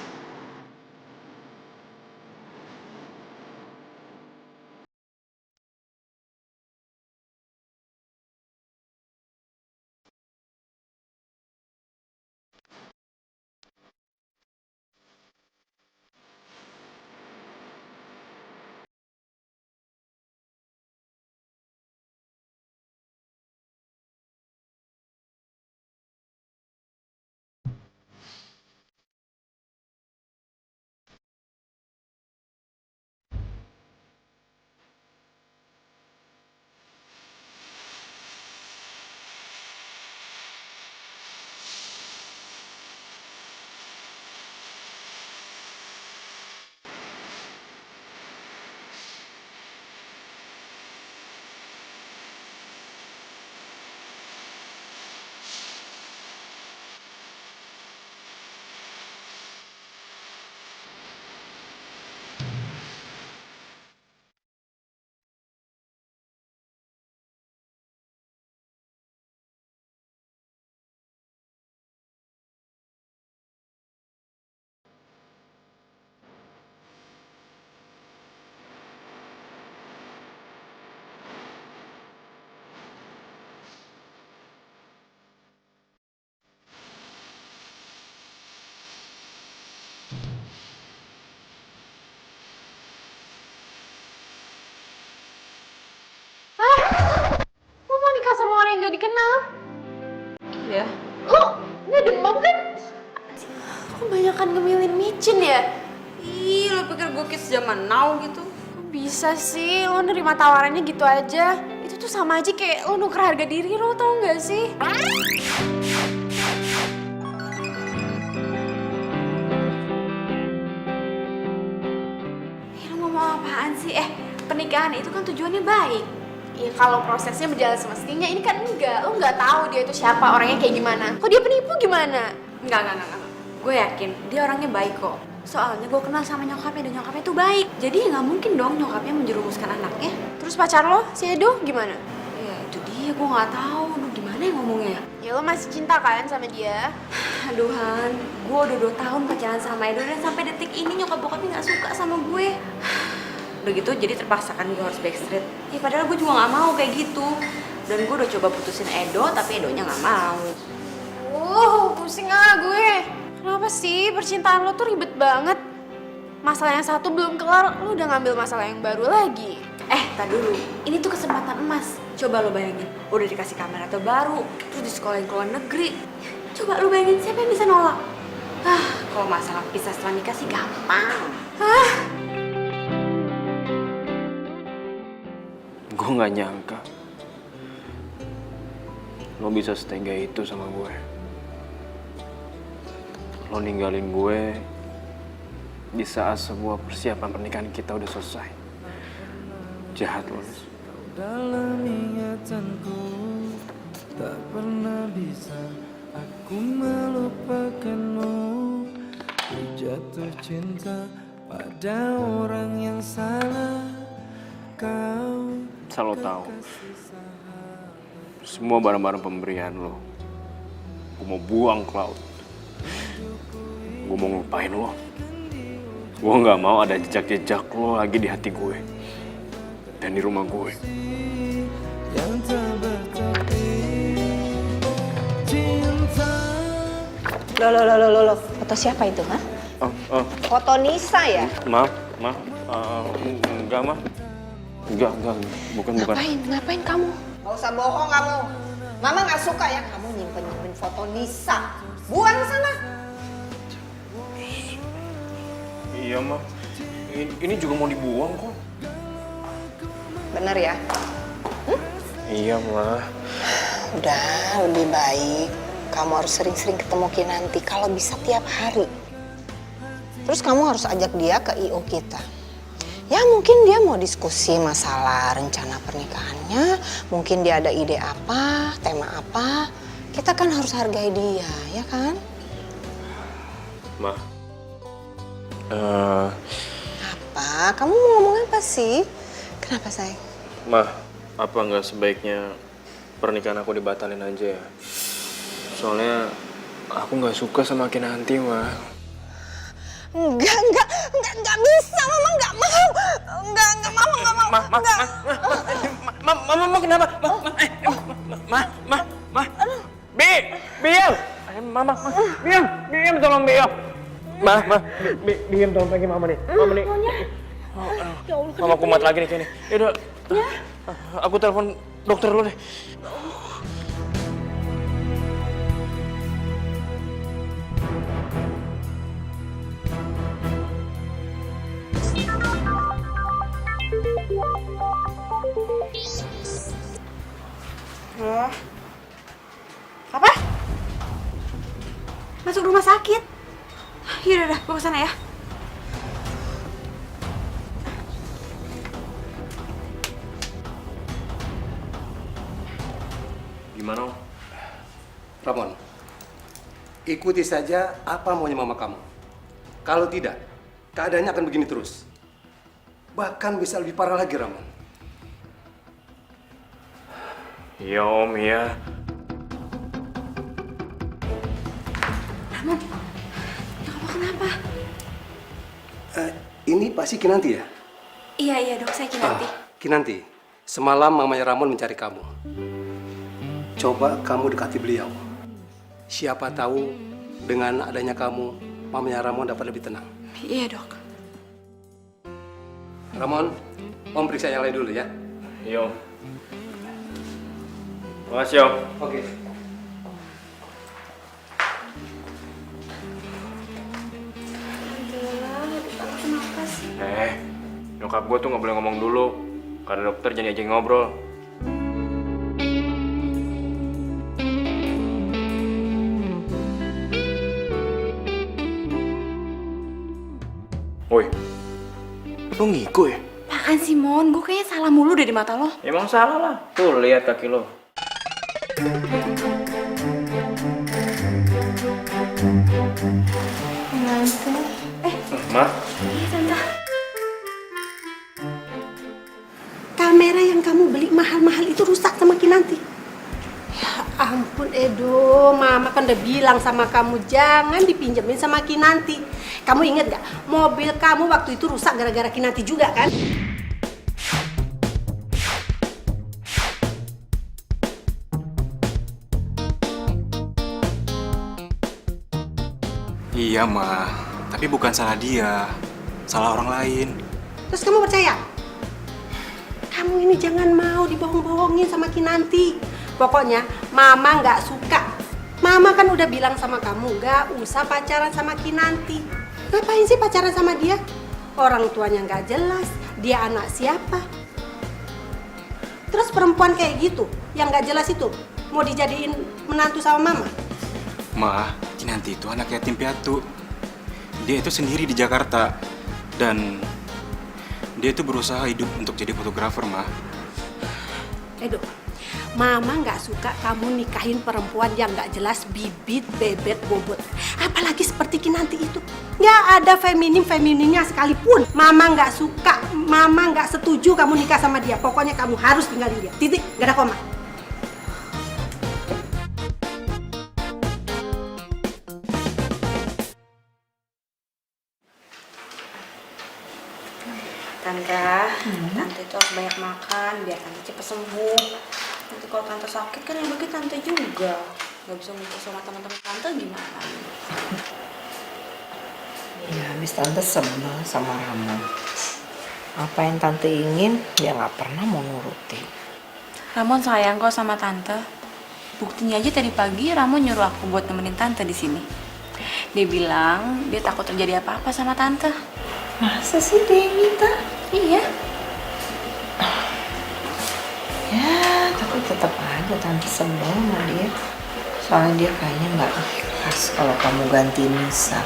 Lo mau nikah sama orang yang gak dikenal? Iya. Lo gak demam kan? Kok banyakan ngemilin micin ya? Ih, lo pikir gue kids zaman now gitu? Kok bisa sih lo nerima tawarannya gitu aja? Itu tuh sama aja kayak lo nuker harga diri lo, tau gak sih? Lo ngomong apaan sih? Pernikahan itu kan tujuannya baik. Ya kalau prosesnya berjalan semestinya, ini kan enggak. Lo nggak tahu dia itu siapa, orangnya kayak gimana. Kok dia penipu gimana? Enggak. Gue yakin dia orangnya baik kok. Soalnya gue kenal sama nyokapnya dan nyokapnya tuh baik. Jadi ya nggak mungkin dong nyokapnya menjerumuskan anaknya. Terus pacar lo, si Edo, gimana? Ya itu dia, gue nggak tahu. Lo gimana ya ngomongnya? Ya lo masih cinta kan sama dia? Aduh Han, gue udah 2 tahun pacaran sama Edo dan sampai detik ini nyokap bokapnya nggak suka sama gue. Udah gitu jadi terpaksa kan gue harus backstreet. Ya padahal gue juga nggak mau kayak gitu. Dan gue udah coba putusin Edo tapi Edonya nggak mau. Pusing gue. Kenapa sih percintaan lo tuh ribet banget? Masalah yang satu belum kelar, lo udah ngambil masalah yang baru lagi. Tar dulu. Ini tuh kesempatan emas. Coba lo bayangin, udah dikasih kamera terbaru, terus disekolahin ke luar negeri. Coba lo bayangin, siapa yang bisa nolak? Kalau masalah pisah setelah nikah sih gampang. Gue nggak nyangka lo bisa setega itu sama gue. Lo ninggalin gue di saat semua persiapan pernikahan kita udah selesai. Jahat lo. Dalam ingatanku tak pernah bisa aku melupakanmu. Ku jatuh cinta pada orang yang salah. Kau Asal lo tahu, semua barang-barang pemberian lo, gue mau buang ke laut. Gue mau ngelupain lo. Gue nggak mau ada jejak-jejak lo lagi di hati gue dan di rumah gue. yang tak bertepi cinta. Loh, foto siapa itu, ha? Foto Nisa ya? Maaf, enggak mah. Enggak, bukan. Ngapain kamu? Gak usah bohong kamu. Mama gak suka ya kamu nyimpen foto Nisa. Buang sana. Iya mah, ini juga mau dibuang kok. Bener ya? Iya mah. Udah, lebih baik kamu harus sering-sering ketemu Kinanti. Kalau bisa tiap hari. Terus kamu harus ajak dia ke I.O. kita. Ya mungkin dia mau diskusi masalah rencana pernikahannya. Mungkin dia ada ide apa, tema apa. Kita kan harus hargai dia, ya kan? Ma. Apa? Kamu mau ngomong apa sih? Kenapa, sayang? Ma, apa nggak sebaiknya pernikahan aku dibatalin aja ya? Soalnya aku nggak suka sama Kinanti, Ma. Enggak bisa, Mama nggak mau. Enggak, Mama nggak mau. Mama kenapa? Ma. Biam. Mama, Biam tolong Biam. Biam tolong pegang Mama nih. Mama kumat lagi nih kayaknya. Yaudah, aku telepon dokter dulu deh. Apa? Masuk rumah sakit? Yaudah, gue kesana ya. Gimana? Ramon, ikuti saja apa maunya mama kamu. Kalau tidak, keadaannya akan begini terus. Bahkan bisa lebih parah lagi, Ramon. Iya Om, iya. Ramon, kamu kenapa? Ini pasti Kinanti ya? Iya dok, saya Kinanti. Kinanti, semalam mamanya Ramon mencari kamu. Coba kamu dekati beliau. Siapa tahu dengan adanya kamu, mamanya Ramon dapat lebih tenang. Iya dok. Ramon, Om periksa yang lain dulu ya. Iya Om. Makasih Om. Oke. Nyokap gue tuh nggak boleh ngomong dulu. Karena dokter jangan aja ngobrol. Woi, lu ngigo ya? Apaan sih Mon? Gue kayaknya salah mulu deh di mata lo. Emang salah lah. Tuh, lihat kaki lo. Ma, Iya tante. Kamera yang kamu beli mahal-mahal itu rusak sama Kinanti. Ya ampun Edo, Mama kan udah bilang sama kamu jangan dipinjemin sama Kinanti. Kamu inget gak, mobil kamu waktu itu rusak gara-gara Kinanti juga kan? Iya, Ma. Tapi bukan salah dia. Salah orang lain. Terus kamu percaya? Kamu ini jangan mau dibohong-bohongin sama Kinanti. Pokoknya Mama nggak suka. Mama kan udah bilang sama kamu nggak usah pacaran sama Kinanti. Ngapain sih pacaran sama dia? Orang tuanya nggak jelas. Dia anak siapa? Terus perempuan kayak gitu, yang nggak jelas itu, mau dijadiin menantu sama Mama? Ma, Kinanti itu anak yatim piatu. Dia itu sendiri di Jakarta. Dan dia itu berusaha hidup untuk jadi fotografer, Ma. Edo, Mama nggak suka kamu nikahin perempuan yang nggak jelas bibit, bebet, bobot. Apalagi seperti Kinanti itu. Nggak ada femininnya sekalipun. Mama nggak suka, Mama nggak setuju kamu nikah sama dia. Pokoknya kamu harus tinggalin dia. Titik, nggak ada koma. Tante itu harus banyak makan biar tante cepat sembuh. Nanti kalau tante sakit kan yang bagi tante juga. Gak bisa ngumpul sama teman-teman tante gimana? Ya, habis tante sebel sama Ramon. Apa yang tante ingin, dia nggak pernah mau nurutin. Ramon sayang kok sama tante. Buktinya aja tadi pagi Ramon nyuruh aku buat nemenin tante di sini. Dia bilang dia takut terjadi apa-apa sama tante. Masa sih dia yang minta? Iya. Ya, tapi tetap aja tante sebel sama dia. Soalnya dia kayaknya nggak ikhlas kalau kamu ganti Nisa.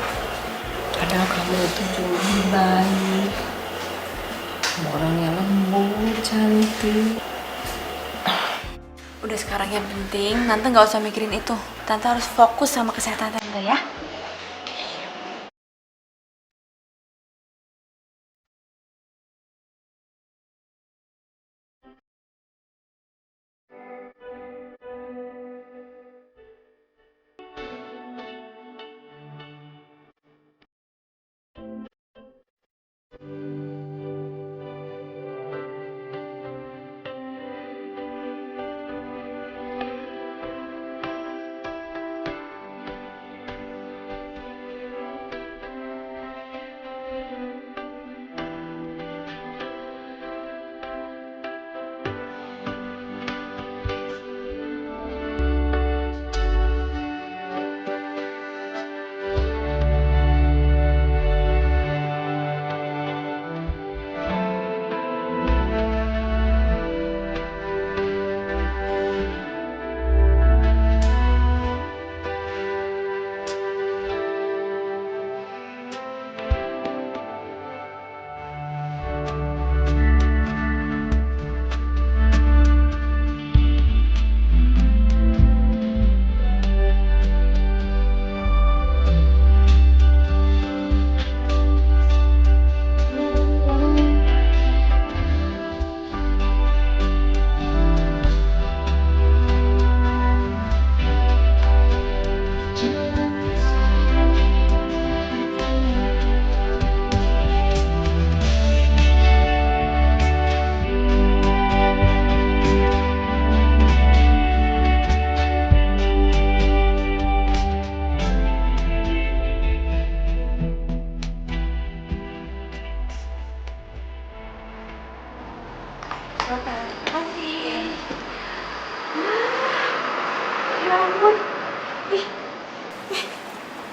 Padahal kamu itu jauh lebih baik. Kamu orangnya lembut, cantik. Udah sekarang yang penting tante nggak usah mikirin itu. Tante harus fokus sama kesehatan tante ya.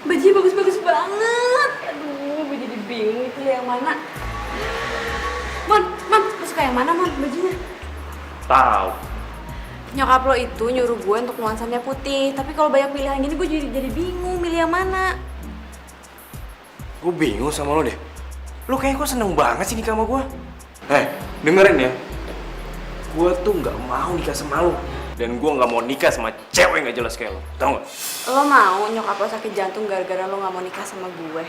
Bajunya bagus-bagus banget. Aduh, gue jadi bingung itu yang mana. Mon, lu suka yang mana, Mon, bajunya? tahu. Nyokap lo itu nyuruh gue untuk nuansanya putih. Tapi kalau banyak pilihan gini gue jadi bingung milih yang mana. Gue bingung sama lo deh. Lo kayaknya kok seneng banget sih nikah sama gue. Dengerin ya. Gue tuh nggak mau nikah sama lo. Dan gue nggak mau nikah sama cewek nggak jelas kayak lo. Tau nggak? Lo mau nyokap lo sakit jantung gara-gara lo nggak mau nikah sama gue?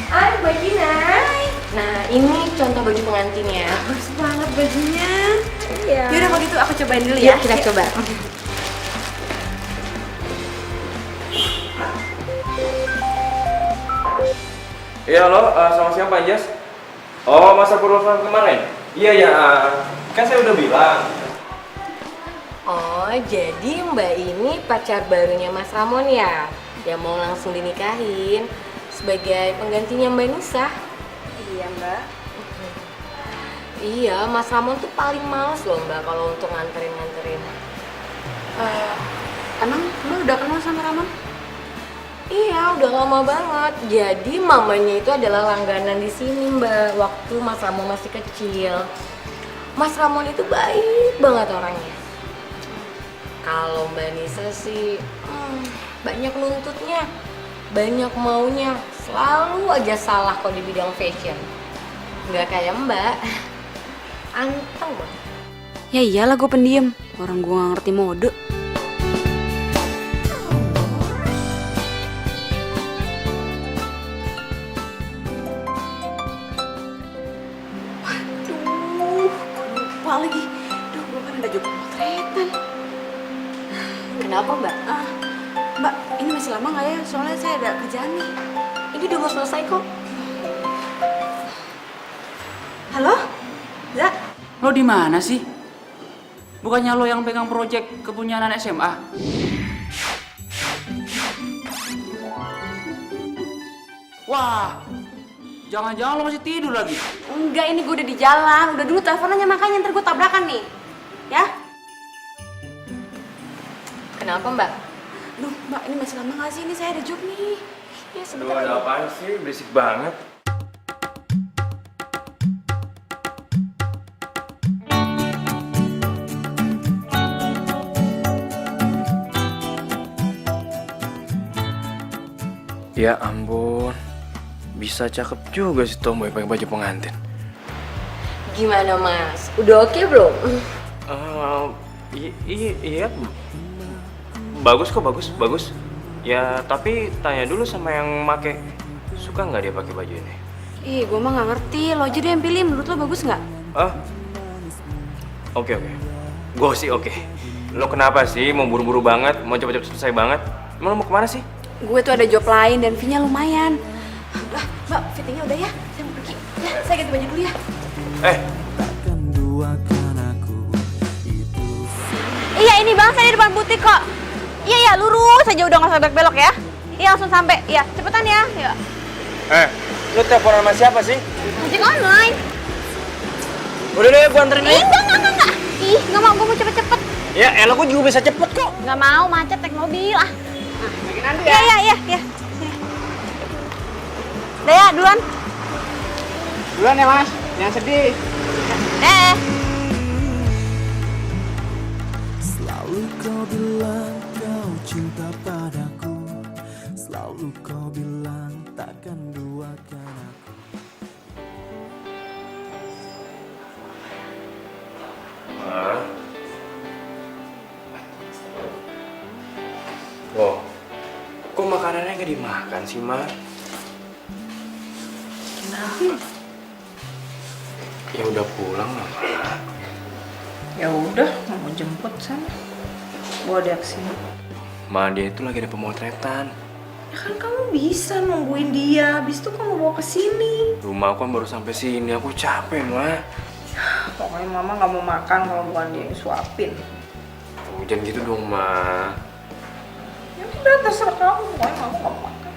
Hai Mbak Gina. Nah ini contoh baju pengantinnya. Bagus banget bajunya. Iya. Yaudah kalau gitu aku cobain dulu ya. Kita coba. Iya halo, sama siapa Jas? Oh, masa purwokerto kemarin? Iya, kan saya udah bilang. Oh, jadi Mbak ini pacar barunya Mas Ramon ya? Yang mau langsung dinikahin sebagai penggantinya Mbak Nisa. Iya Mbak. Iya, Mas Ramon tuh paling males loh Mbak kalau untuk nganterin. Emang lo udah kenal sama Ramon? Iya, udah lama banget. Jadi mamanya itu adalah langganan di sini Mbak, waktu Mas Ramon masih kecil. Mas Ramon itu baik banget orangnya. Kalau Mbak Nisa sih banyak nuntutnya, banyak maunya, selalu aja salah kok di bidang fashion. Nggak kayak Mbak, anteng banget. Ya iyalah gue pendiam, orang gue gak ngerti mode. Lupa lagi. Duh, gue kan ada job pemotretan. Kenapa Mbak? Mbak, ini masih lama gak ya? Soalnya saya ada kerjaan nih. Ini udah mau selesai kok. Halo? Zak? Lo di mana sih? Bukannya lo yang pegang proyek kepunyaan anak SMA? Wah, jangan-jangan lo masih tidur lagi. Enggak, ini gue udah di jalan. Udah dulu teleponannya, makanya ntar gue tabrakan nih. Ya? Kenapa Mbak? Duh, Mbak, ini masih lama gak sih? Ini saya ada job nih. Ya, Aduh, sebentar ada lagi. apaan sih? Berisik banget. Ya ampun, bisa cakep juga sih Tomboy pakai baju pengantin. Gimana Mas? Udah oke belum? Iya, bagus kok, bagus. Ya tapi tanya dulu sama yang make, suka nggak dia pakai baju ini? Ih, gue mah gak ngerti. Lo aja deh yang pilih. Menurut lo bagus nggak? Oke. Gue sih oke. Lo kenapa sih mau buru-buru banget, mau cepet-cepet selesai banget? Emang lo mau kemana sih? Gue tuh ada job lain dan fee-nya lumayan. Udah, Mbak, fittingnya udah ya. Saya mau pergi. Ya, saya ganti baju dulu ya. Takkan duakan aku itu. Iya, ini Bang, saya di depan butik kok. Iya, lurus aja, udah nggak usah belok-belok ya. Iya, langsung sampai. Iya, cepetan ya. Ya. Lo telepon sama siapa sih? Ojek online. Udah deh, gue anterin aja. Enggak. Ih, nggak mau, gue mau cepet-cepet. Ya, elah gue juga bisa cepet kok. Nggak mau, macet naik mobil ah. Bikin nanti ya. Iya. Sini. Udah ya, duluan. Duluan ya mas, jangan sedih. Selalu kau bilang kau cinta padaku. Selalu kau bilang takkan duakan aku. Wow, kok makanannya gak dimakan sih, Ma? Kenapa? Ya udah pulang lah, Ma. Ya udah, mau jemput sana. Bawa dia kesini. Ma, dia itu lagi ada pemotretan. Ya kan kamu bisa nungguin dia, habis itu kamu bawa kesini. Rumah aku kan baru sampai sini, aku capek, Ma. Pokoknya mama nggak mau makan kalau bukan dia yang suapin. Oh, jangan gitu dong, Ma. Ya udah terserah kamu, pokoknya mama nggak mau makan.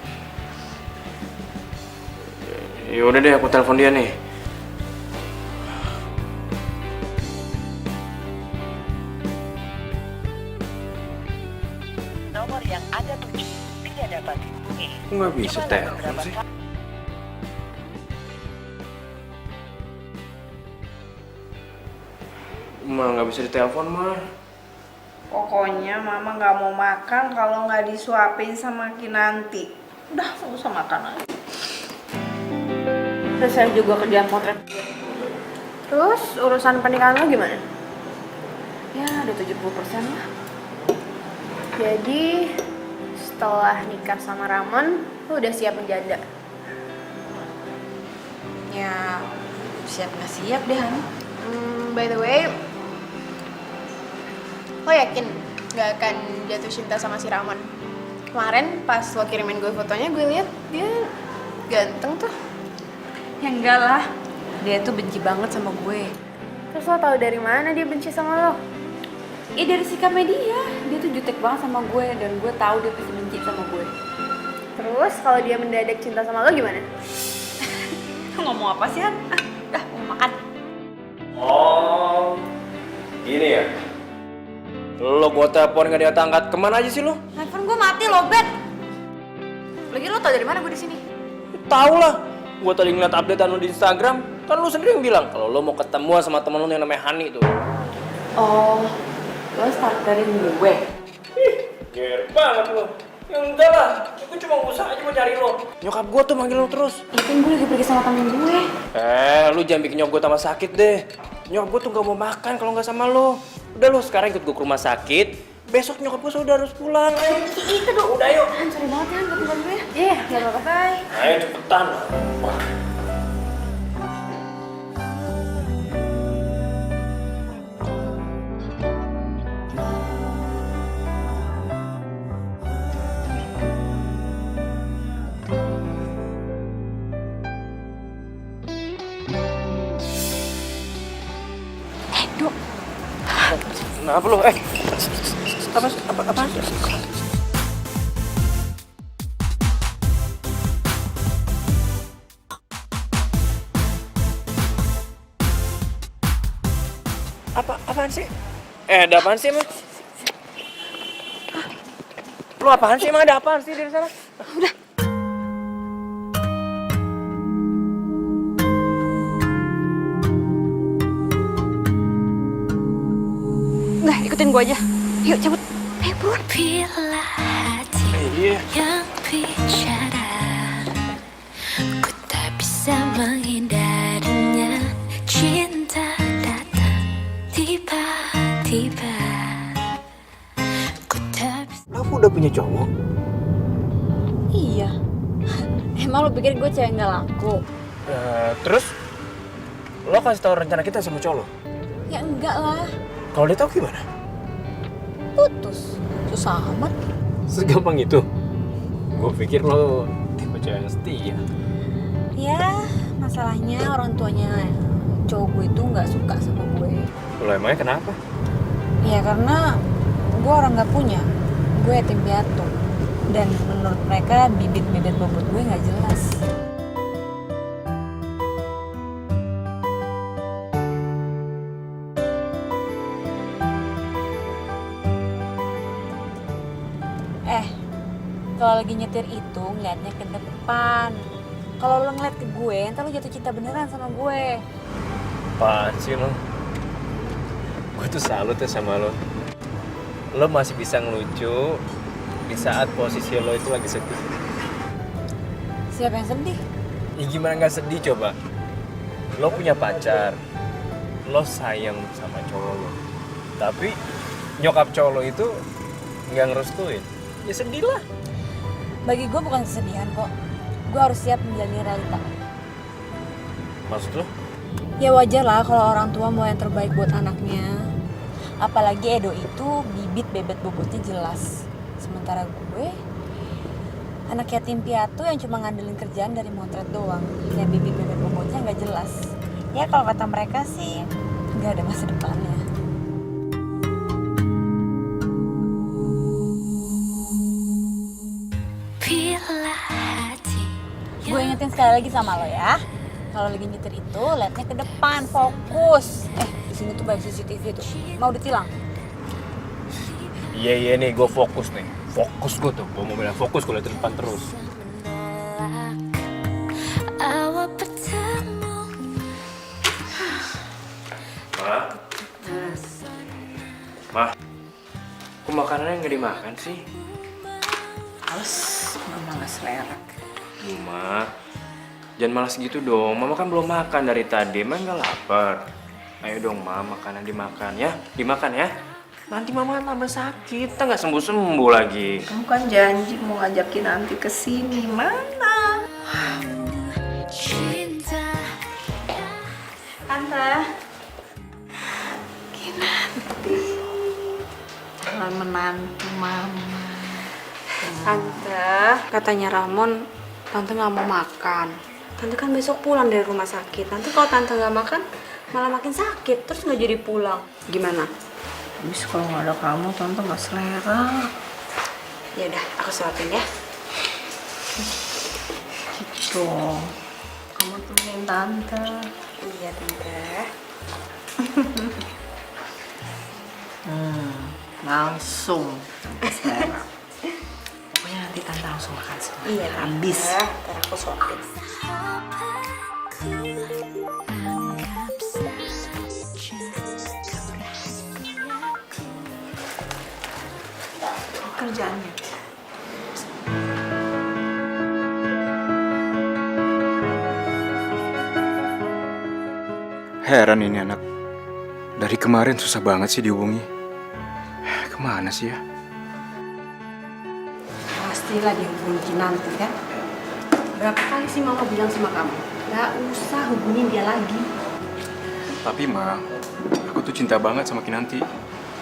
Ya udah deh, aku telepon dia nih. Nomor yang Anda tuju tidak dapat dihubungi. Aku nggak bisa telepon sih. Ma, nggak bisa ditelepon, Ma. Pokoknya mama nggak mau makan kalau nggak disuapin sama Kinanti. Udah, nggak usah makan lagi. Terus saya juga kerjaan potret. Terus urusan pernikahan lo gimana? Ya ada 70% lah. Jadi setelah nikah sama Ramon, lo udah siap menjanda? Ya, siap nggak siap deh, Han. By the way, lo yakin gak akan jatuh cinta sama si Ramon? Kemarin pas lo kirimin gue fotonya, gue lihat dia ganteng tuh. Ya enggak lah, dia tuh benci banget sama gue. Terus lo tau dari mana dia benci sama lo? Ya dari sikapnya dia tuh jutek banget sama gue dan gue tahu dia pasti benci sama gue. Terus kalau dia mendadak cinta sama lo gimana? Ngomong apa sih, Han? Udah, mau makan. Oh, gini ya? Lo gua telepon gak diangkat, kemana aja sih lo? Handphone gue mati lo, Bet. Lagi lo tau dari mana gue di sini? Tahu lah, gua tadi ngeliat updatean lo di Instagram. Kan lo sendiri yang bilang kalau lo mau ketemu sama temen lo yang namanya Hani tuh. Oh, lo starterin gue? Ih, ger banget lo. Ya enggak lah, gue cuma usaha aja mau cari lo. Nyokap gue tuh manggil lo terus. Ya kan gue lagi pergi sama temen gue. Lu jangan bikin nyokap gue tambah sakit deh. Nyokap gue tuh gak mau makan kalau nggak sama lo. Udah lo sekarang ikut gue ke rumah sakit. Besok nyokap gue sudah harus pulang. Ayo, Itu dong. udah yuk. Sorry banget ya, gak tinggal gue. Iya, gak apa-apa. Bye. Ayo cepetan. Wah. Kenapa lo? Apa? Apaan sih? Ada apaan sih emang? Lu apaan sih emang, ada apaan sih dari sana? Udah, ikutin gue aja. Yuk, cabut. Ayo, buruan. Bila hati Iya. yang bicara, ku tak bisa menghindarinya. Cinta datang tiba-tiba, ku tak bisa. Lo udah punya cowok? Iya. Emang lo pikir gue cewek gak laku? Terus lo kasih tau rencana kita sama cowok lo? Ya enggak lah. Kalau dia tahu gimana? Putus. Susah amat. Segampang itu? Gue pikir lo tipe cewek yang setia. Ya, masalahnya orang tuanya cowok gue itu gak suka sama gue. Lo emangnya kenapa? Ya karena gue orang gak punya. Gue yatim piatu. Dan menurut mereka bibit-bibit bobot gue gak jelas. Kalau lagi nyetir itu ngeliatnya ke depan. Kalau lo ngeliat ke gue, ntar lo jatuh cinta beneran sama gue. Apaan sih lo? Gue tuh salut ya sama lo. Lo masih bisa ngelucu di saat posisi lo itu lagi sedih. Siapa yang sedih? Ya gimana gak sedih coba? Lo punya pacar, lo sayang sama cowok lo. Tapi nyokap cowok lo itu gak ngerestuin. Ya sedih lah. Bagi gue bukan kesedihan kok. Gue harus siap menjalani realita. Maksud lo? Ya wajar lah kalau orang tua mau yang terbaik buat anaknya. Apalagi Edo itu bibit bebet bobotnya jelas. Sementara gue anak yatim piatu yang cuma ngandelin kerjaan dari motret doang. Yang bibit bebet bobotnya gak jelas. Ya kalau kata mereka sih gak ada masa depannya. Gue ingetin sekali lagi sama lo ya. Kalau lagi nyetir itu, liatnya ke depan, fokus. Di sini tuh banyak CCTV tuh. Mau ditilang? Iya nih, gue fokus nih. Fokus gue tuh, gue mau bilang fokus, gue liat ke depan terus. Kok makanannya nggak dimakan sih? Males, mama nggak selera. Ma, jangan malas gitu dong. Mama kan belum makan dari tadi, emang nggak lapar. Ayo dong, Ma, makanan dimakan ya. Dimakan ya. Nanti Mama tambah sakit, kita nggak sembuh-sembuh lagi. Kamu kan janji mau ngajakin nanti ke sini, mana? Tante. Kinanti. Calon menantu mama. Tante, katanya Ramon, Tante nggak mau makan. Tante kan besok pulang dari rumah sakit. Nanti kalau Tante nggak makan, malah makin sakit. Terus nggak jadi pulang. Gimana? Habis kalau nggak ada kamu, tante nggak selera. Ya udah, aku suapin ya. Gitu. Kamu temenin tante. Iya, Tante. Langsung selera. Pokoknya nanti tante langsung makan semua. Iya, habis. Ntar aku suapin. Kerjaannya. Heran ini anak. Dari kemarin susah banget sih dihubungi. Kemana sih ya? Pastilah dihubungin Kinanti kan. Berapa kali sih mama bilang sama kamu? Gak usah hubungin dia lagi. Tapi Ma, aku tuh cinta banget sama Kinanti.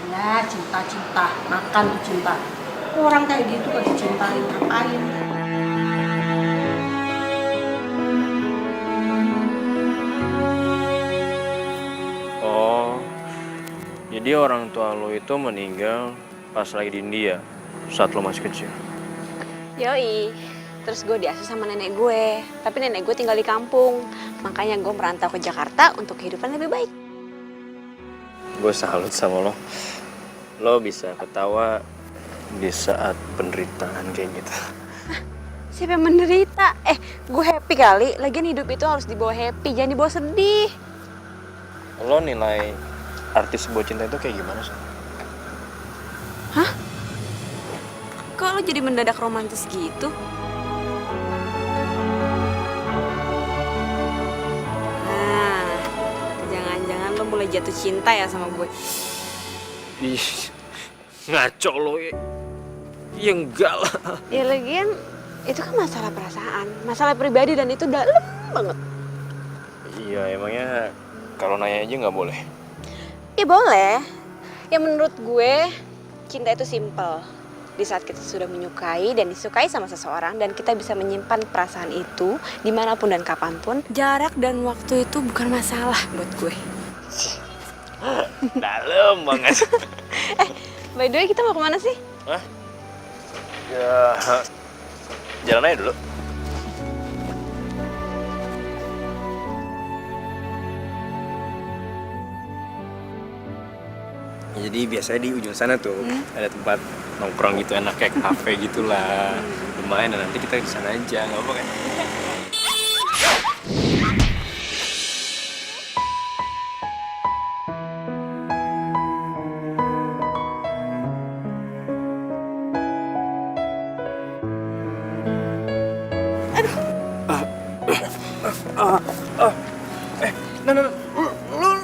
Ya cinta-cinta, makan tuh cinta. Orang kayak gitu gak dicintain, ngapain? Oh, jadi orang tua lo itu meninggal pas lagi di India saat lo masih kecil. Yoi, terus gue diasuh sama nenek gue. Tapi nenek gue tinggal di kampung. Makanya gue merantau ke Jakarta untuk kehidupan lebih baik. Gue salut sama lo. Lo bisa ketawa di saat penderitaan kayak gitu. Siapa yang menderita? Gue happy kali. Lagian hidup itu harus dibawa happy, jangan dibawa sedih. Lo nilai artis sebuah cinta itu kayak gimana sih? Hah? Kok lo jadi mendadak romantis gitu? Nah, jangan-jangan lo mulai jatuh cinta ya sama gue. Ih, ngaco lo ya. Ya enggak lah. Ya lagian itu kan masalah perasaan, masalah pribadi dan itu dalam banget. Iya, emangnya kalau nanya aja nggak boleh? Ya boleh. Ya menurut gue, cinta itu simple. Di saat kita sudah menyukai dan disukai sama seseorang dan kita bisa menyimpan perasaan itu dimanapun dan kapanpun, jarak dan waktu itu bukan masalah buat gue. Dalam banget. By the way, kita mau kemana sih? Hah? Ya, jalan aja dulu. Jadi biasanya di ujung sana tuh ada tempat nongkrong gitu enak kayak kafe gitulah. Lumayan, dan nanti kita di sana aja, nggak apa kan?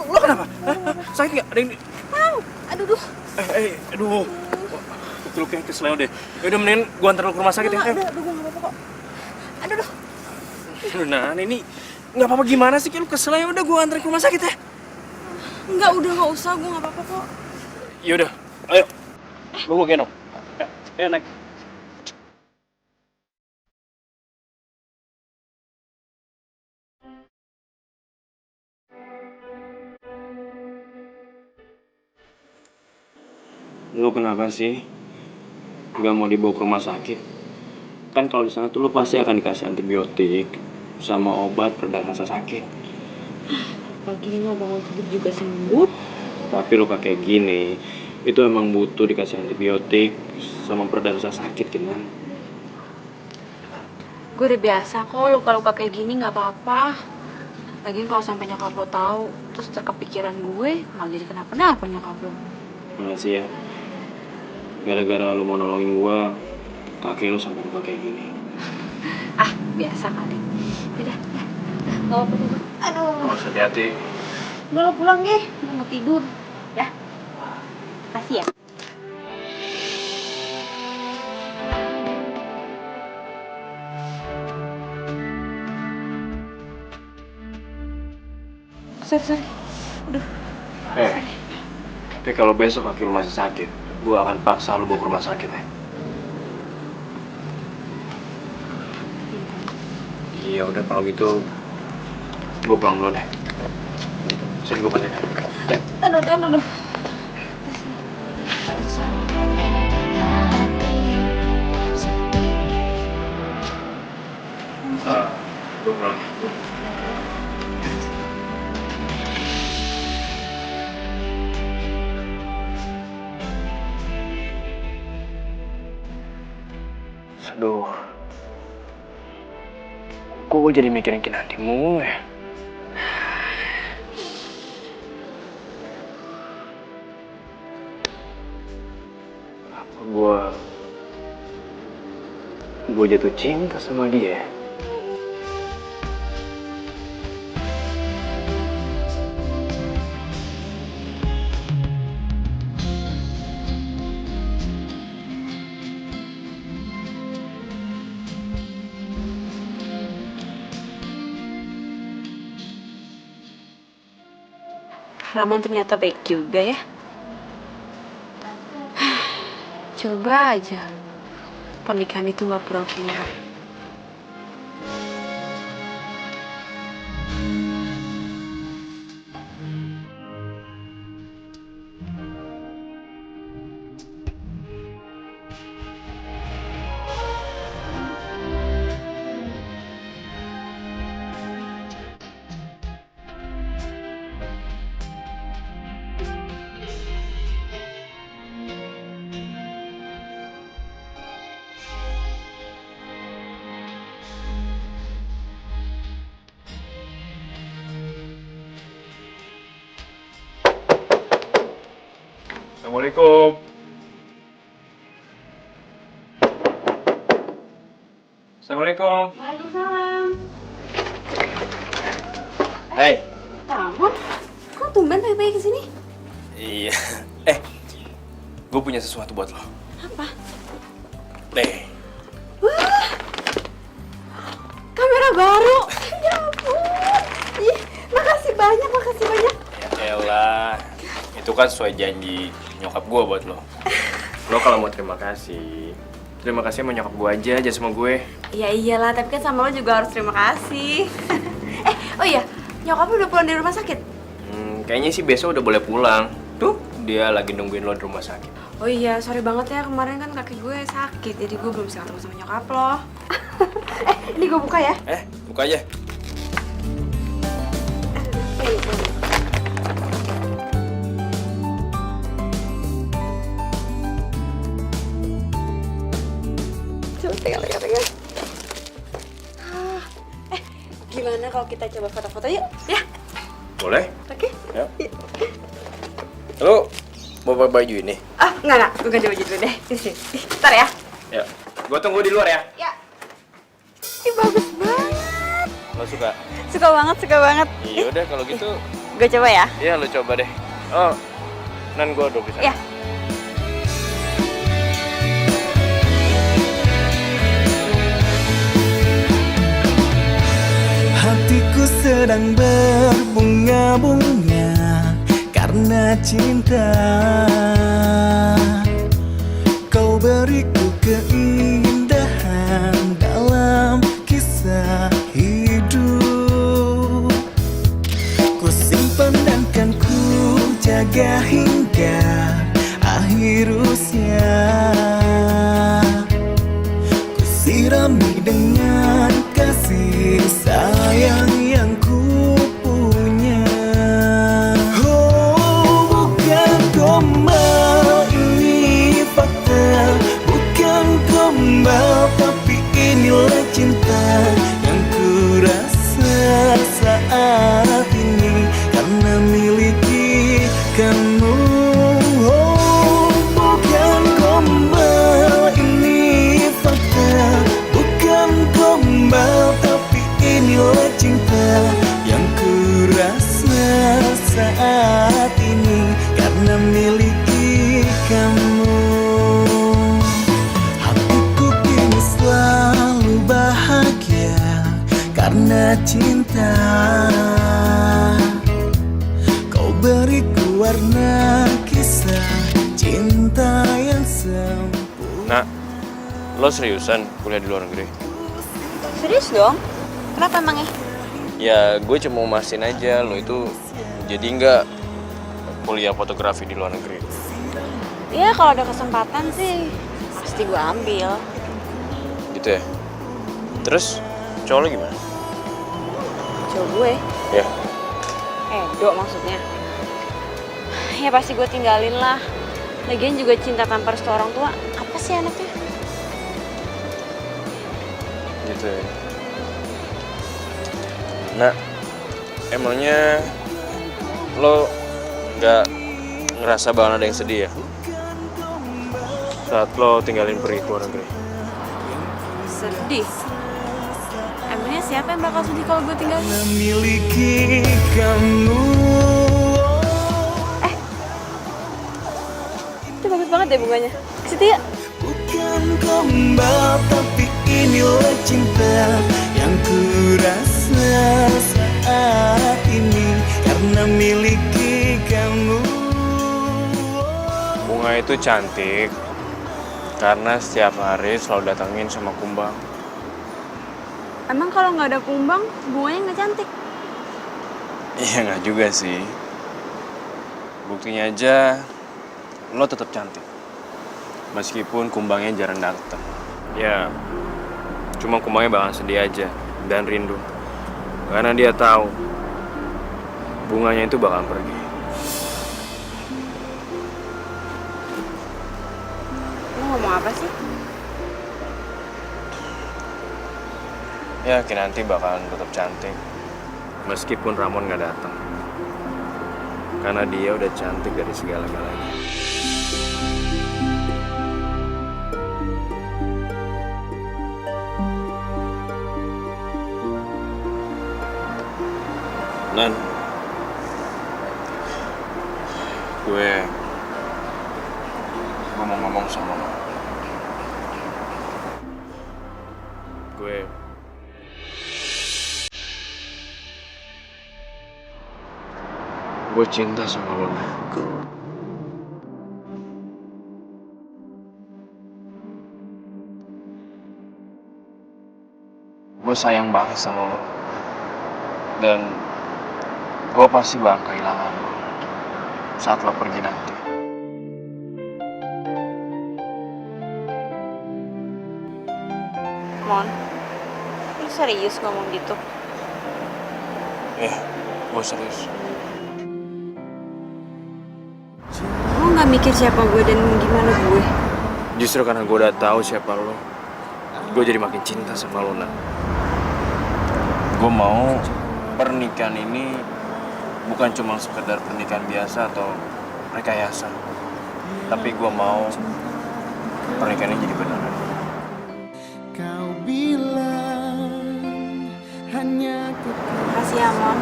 Lo kenapa? Sakit nggak? Ada yang aduh. Lu kayak keseleo deh. Yaudah, mendingan gua antar lu ke rumah sakit ya. Udah, gue gak apa-apa kok. Aduh. Nah, ini nggak apa-apa gimana sih? Kayak lu keseleo, udah gua antar ke rumah sakit ya. Enggak, udah gak usah, gue gak apa-apa kok. Yaudah, ayo. Lu gua gendong. Ayo naik. Lu kenapa sih nggak mau dibawa ke rumah sakit? Kan kalau di sana tuh lu pasti akan dikasih antibiotik sama obat pereda rasa sakit. Pagi mah bangun tidur juga sembuh. Tapi lu kayak gini, itu emang butuh dikasih antibiotik sama pereda rasa sakit kan? Gue udah biasa kok, luka-luka kayak gini gak apa-apa. Lagian kalau sampai nyokap lo tahu, terus terkepikiran gue, malah jadi kenapa-napa nyokap lo. Makasih ya. Gara-gara lu mau nolongin gua, kaki lu sampai luka kayak gini. Ah, biasa kali. Udah, ya. Gak apa-apa dulu. Aduh. Harus hati-hati. Udah lo pulang ya, gue mau tidur. Ya. Kasih ya. Sorry. Aduh. Tapi kalau besok kaki lu masih sakit, gua akan paksa lu bawa ke rumah sakit ya. Iya udah kalau gitu, gua pulang dulu deh. Sini gua balik. Ya. Aduh. Gua pulang. Aduh, kok gue jadi mikirin Kinanti mulu ya? Apa gue jatuh cinta sama dia? Ramon ternyata baik juga ya. Coba aja pernikahan itu gak pura-pura. Assalamualaikum. Assalamualaikum. Waalaikumsalam. Hai. Ramon, kok tumben pagi-pagi kesini? Iya. Gue punya sesuatu buat lo. Apa? Nih. Wah, kamera baru. Ya ampun. Ih, makasih banyak. Ya elah. Itu kan sesuai janji nyokap gue buat lo. Lo kalau mau terima kasih sama nyokap gue aja sama gue. Ya iyalah, tapi kan sama lo juga harus terima kasih. Oh iya, nyokap lu udah pulang dari rumah sakit? Kayaknya sih besok udah boleh pulang. Tuh, dia lagi nungguin lo di rumah sakit. Oh iya, sorry banget ya, kemarin kan kaki gue sakit, jadi gue belum bisa ketemu sama nyokap lo. Ini gue buka ya? Buka aja. Coba pegang. Gimana kalau kita coba foto-foto yuk? Ya? Boleh? Oke. Ya. Lo mau pakai baju ini? Enggak. Gue ganti baju dulu deh. Sini. Bentar ya. Ya. Gue tunggu di luar ya. Ya. Ini bagus banget. Lo suka? Suka banget. Iya udah kalau gitu. Gue coba ya? Iya lo coba deh. Oh, nan gue udah bisa. Ya. Hatiku sedang berbunga-bunga karena cinta. Kau beriku keindahan dalam kisah hidup. Ku simpan dan kan ku jaga hingga akhir usia. Ku sirami dengan kasih sayang yang ku punya. Oh, bukan kau mau ini cinta. Kau beriku warna kisah cinta yang sempurna. Nah, lo seriusan kuliah di luar negeri? Serius dong? Kenapa emangnya? Ya, gue cuma mau mastiin aja lo itu jadi nggak kuliah fotografi di luar negeri. Iya, kalau ada kesempatan sih pasti gue ambil. Gitu ya? Terus, cowok lo gimana? Cowok gue? Ya. Edo maksudnya. Ya pasti gue tinggalin lah. Lagian juga cinta tanpa restu orang tua. Apa sih anaknya? Gitu ya. Nah, emangnya lo nggak ngerasa bakal ada yang sedih ya saat lo tinggalin pergi ke luar negeri? Sedih? Emangnya siapa yang bakal sedih kalau gue tinggal? Memiliki kamu. Itu bagus banget deh bunganya. Ke situ ya? Bukan gombal tapi inilah cinta yang ku rasa saat ini karena miliki kamu. Bunga itu cantik karena setiap hari selalu datangin sama kumbang. Emang kalau nggak ada kumbang, bunganya nggak cantik? Iya nggak juga sih. Buktinya aja lo tetap cantik meskipun kumbangnya jarang datang. Ya, cuma kumbangnya bakal sedih aja dan rindu karena dia tahu bunganya itu bakal pergi. Lo ngomong apa sih? Ya, Kinanti bakalan tetap cantik meskipun Ramon nggak datang karena dia udah cantik dari segala-galanya. Nan, gue mau ngomong sama lo. Gue cinta sama lo. Gue sayang banget sama lo. Dan gue pasti bakal kehilangan lo saat lo pergi nanti. Mon, lu serius ngomong gitu? Iya, gue serius. Lu nggak mikir siapa gue dan gimana gue? Justru karena gue udah tahu siapa lo, gue jadi makin cinta sama lo, Nak. Gue mau pernikahan ini bukan cuma sekedar pernikahan biasa atau rekayasa, tapi gue mau pernikahan ini jadi beneran. Kau bilang hanya Makasih ya, Mon.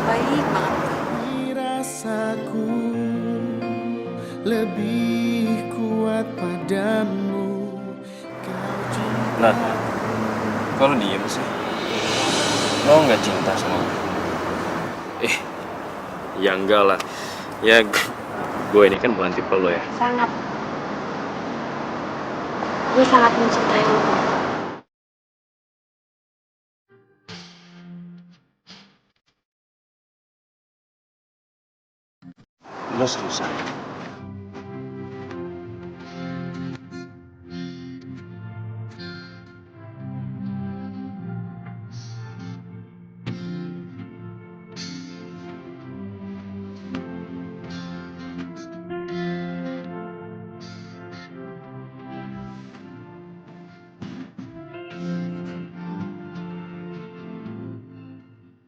Baik banget. rasaku lebih kuat padamu. Nah, kok lo diem sih? Lo nggak cinta sama gue? Ya enggak lah. Ya, gue ini kan bukan tipe lo ya. Sangat. Gue sangat mencintai lo. Lo seriusan?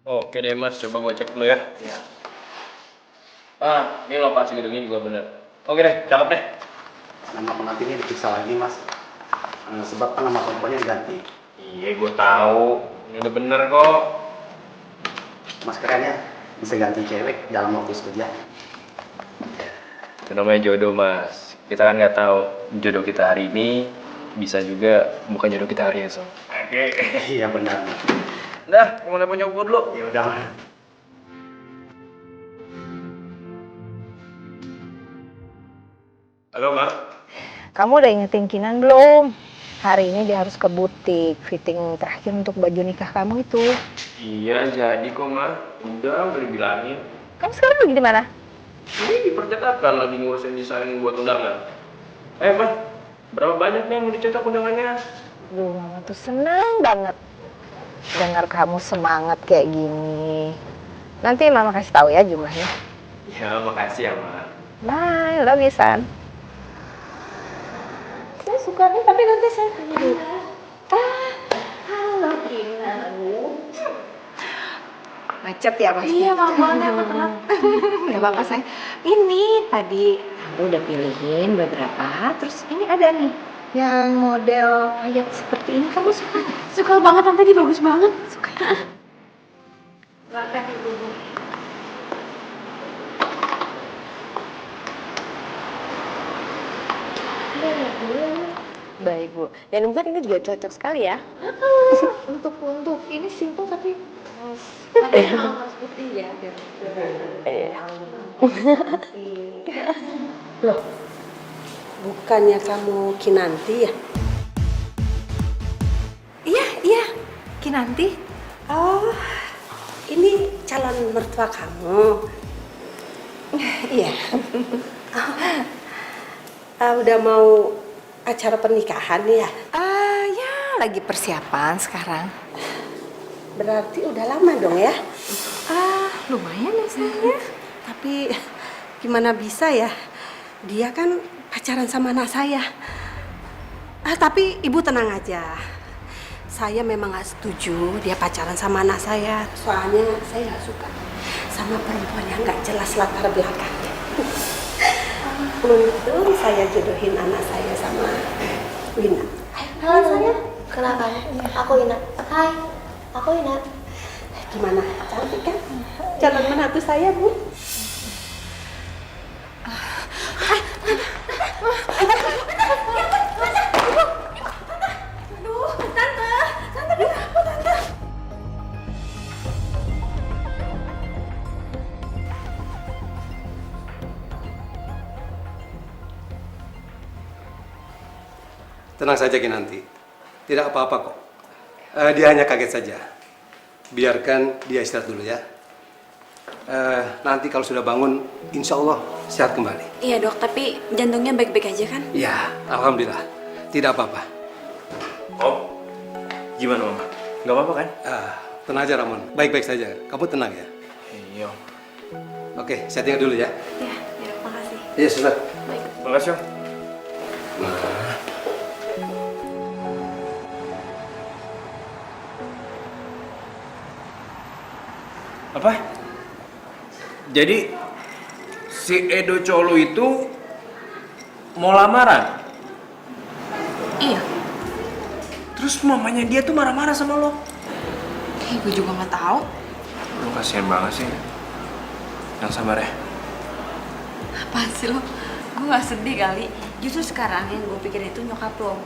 Oke deh mas, coba gue cek dulu ya. Iya. Ini lokasi gedungnya juga bener. Oke deh, cakep deh. Nama pengantinnya diperiksa lagi mas, sebab kan nama perempuannya diganti. Iya, gue tahu. Ini udah bener kok. Mas kerennya bisa ganti cewek dalam waktu sekejap. Itu namanya jodoh mas. Kita kan nggak tahu jodoh kita hari ini bisa juga bukan jodoh kita hari esok. Oke. Iya benar mas. Dah, mau nelfon nyokap dulu. Ya udah. Halo, Mak. Kamu udah ingetin Kinan belum? Hari ini dia harus ke butik fitting terakhir untuk baju nikah kamu itu. Iya, jadi kok, Mak. Udah dibilangin. Kamu sekarang lagi di mana? Ini di percetakan lagi ngurusin desain buat undangan. Mas, berapa banyak nih yang mau dicetak undangannya? Duh, Mama tuh senang banget dengar kamu semangat kayak gini. Nanti Mama kasih tahu ya jumlahnya. Ya, makasih ya, Mak. Bye, love you, San. Saya suka nih, tapi nanti saya tanya dulu. Halo Kinan. Macet ya Mas? Iya, maaf banget ya, aku telat. Gak apa-apa saya. Ini tadi aku udah pilihin beberapa, terus ini ada nih yang model kayak seperti ini. Kamu suka? Suka banget, Tante, dia bagus banget. Suka. Silakan Ibu. Baik Bu. Dan mungkin ini juga cocok sekali ya. Untuk ini simple tapi Mas putih ya. Loh, bukannya kamu Kinanti ya? Iya, Kinanti. Oh, ini calon mertua kamu. Iya. Udah mau acara pernikahan ya? Ya lagi persiapan sekarang. Berarti udah lama dong ya? Lumayan ya sayang. Tapi gimana bisa ya? Dia kan pacaran sama anak saya. Tapi ibu tenang aja. Saya memang gak setuju dia pacaran sama anak saya. Soalnya saya gak suka sama perempuan yang gak jelas latar belakangnya. Untung saya jodohin anak saya sama Wina. Halo sayang. Kenapa? Aku Ina. Hai, aku Ina. Gimana? Cantik kan? Calon menantu saya, Bu. Tenang saja Kinanti, tidak apa-apa kok. Dia hanya kaget saja. Biarkan dia istirahat dulu ya. Nanti kalau sudah bangun, insya Allah sehat kembali. Iya dok, tapi jantungnya baik-baik aja kan? Ya, alhamdulillah, tidak apa-apa. Om, gimana Om? Gak apa-apa kan? Tenang aja Ramon, baik-baik saja. Kamu tenang ya. Iya. Oke, saya tinggal dulu ya. Iya, dok, makasih. Iya, sudah. Baik. Makasih Om. Apa? Jadi si Edo Colo itu mau lamaran? Iya. Terus mamanya dia tuh marah-marah sama lo? Gue juga nggak tahu. Lo kasihan banget sih. Yang sabar ya. Apaan sih lo? Gue nggak sedih kali. Justru sekarang yang gue pikir itu nyokap lo.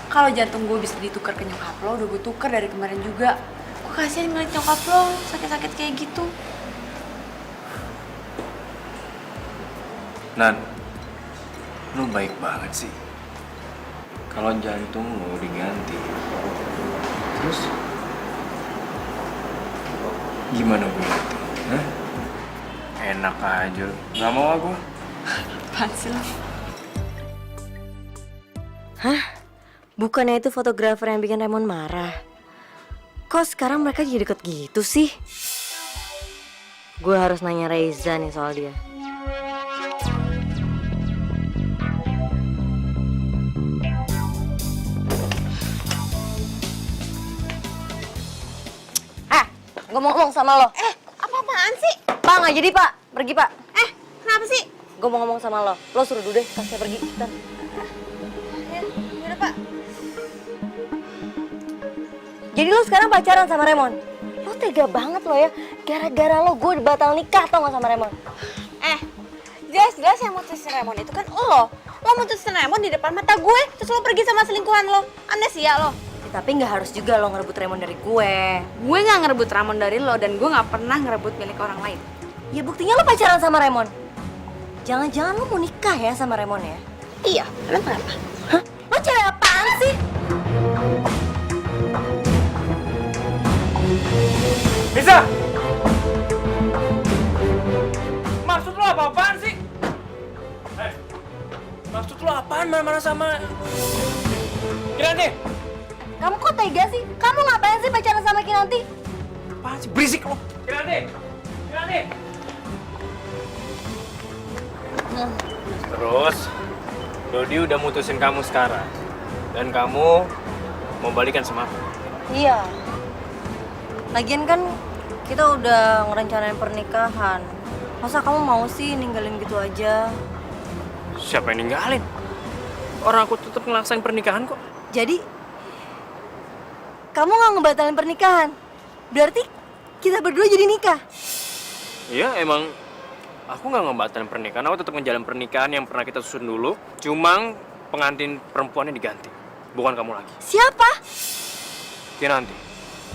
Kalau jantung gue bisa ditukar ke nyokap lo, udah gue tukar dari kemarin juga. Gue kasihan ngeliat nyokap lo sakit-sakit kayak gitu. Nan, lo baik banget sih. Kalau jantung lo diganti, terus gimana gue nanti? Hah? Enak aja, gak mau aku. Apaan sih lo? Hah? Bukannya itu fotografer yang bikin Raymond marah? Kok sekarang mereka jadi deket gitu sih? Gue harus nanya Reza nih soal dia. Gue mau ngomong sama lo. Apa-apaan sih? Pak, nggak jadi pak. Pergi pak. Kenapa sih? Gue mau ngomong sama lo. Lo suruh dulu deh, kasih pergi. Bentar. Yaudah pak. Jadi lo sekarang pacaran sama Raymond? Lo tega banget lo ya. Gara-gara lo gue batal nikah tau gak sama Raymond? Jelas-jelas yang mutusin Raymond itu kan lo. Lo mutusin Raymond di depan mata gue, terus lo pergi sama selingkuhan lo. Amnesia lo. Tapi nggak harus juga lo ngerebut Raymond dari gue. Gue nggak ngerebut Ramon dari lo dan gue nggak pernah ngerebut milik orang lain. Ya buktinya lo pacaran sama Raymond. Jangan-jangan lo mau nikah ya sama Raymond ya? Iya, emang kenapa? Hah? Lo cewek apaan sih? Bisa! Maksud lo apa-apaan sih? Maksud lo apaan marah-marah sama... Kinanti? Kamu kok tega sih? Kamu ngapain sih pacaran sama Kinanti? Apaan sih? Berisik lo! Kinanti! Kinanti! Terus, Dodi udah mutusin kamu sekarang. Dan kamu mau balikan sama aku. Iya. Lagian kan kita udah ngerencanain pernikahan. Masa kamu mau sih ninggalin gitu aja? Siapa yang ninggalin? Orang aku tetap ngelaksain pernikahan kok. Jadi, kamu nggak ngebatalin pernikahan? Berarti kita berdua jadi nikah? Iya, emang aku nggak ngebatalin pernikahan. Aku tetap ngejalan pernikahan yang pernah kita susun dulu. Cuma pengantin perempuannya diganti. Bukan kamu lagi. Siapa? Kinanti.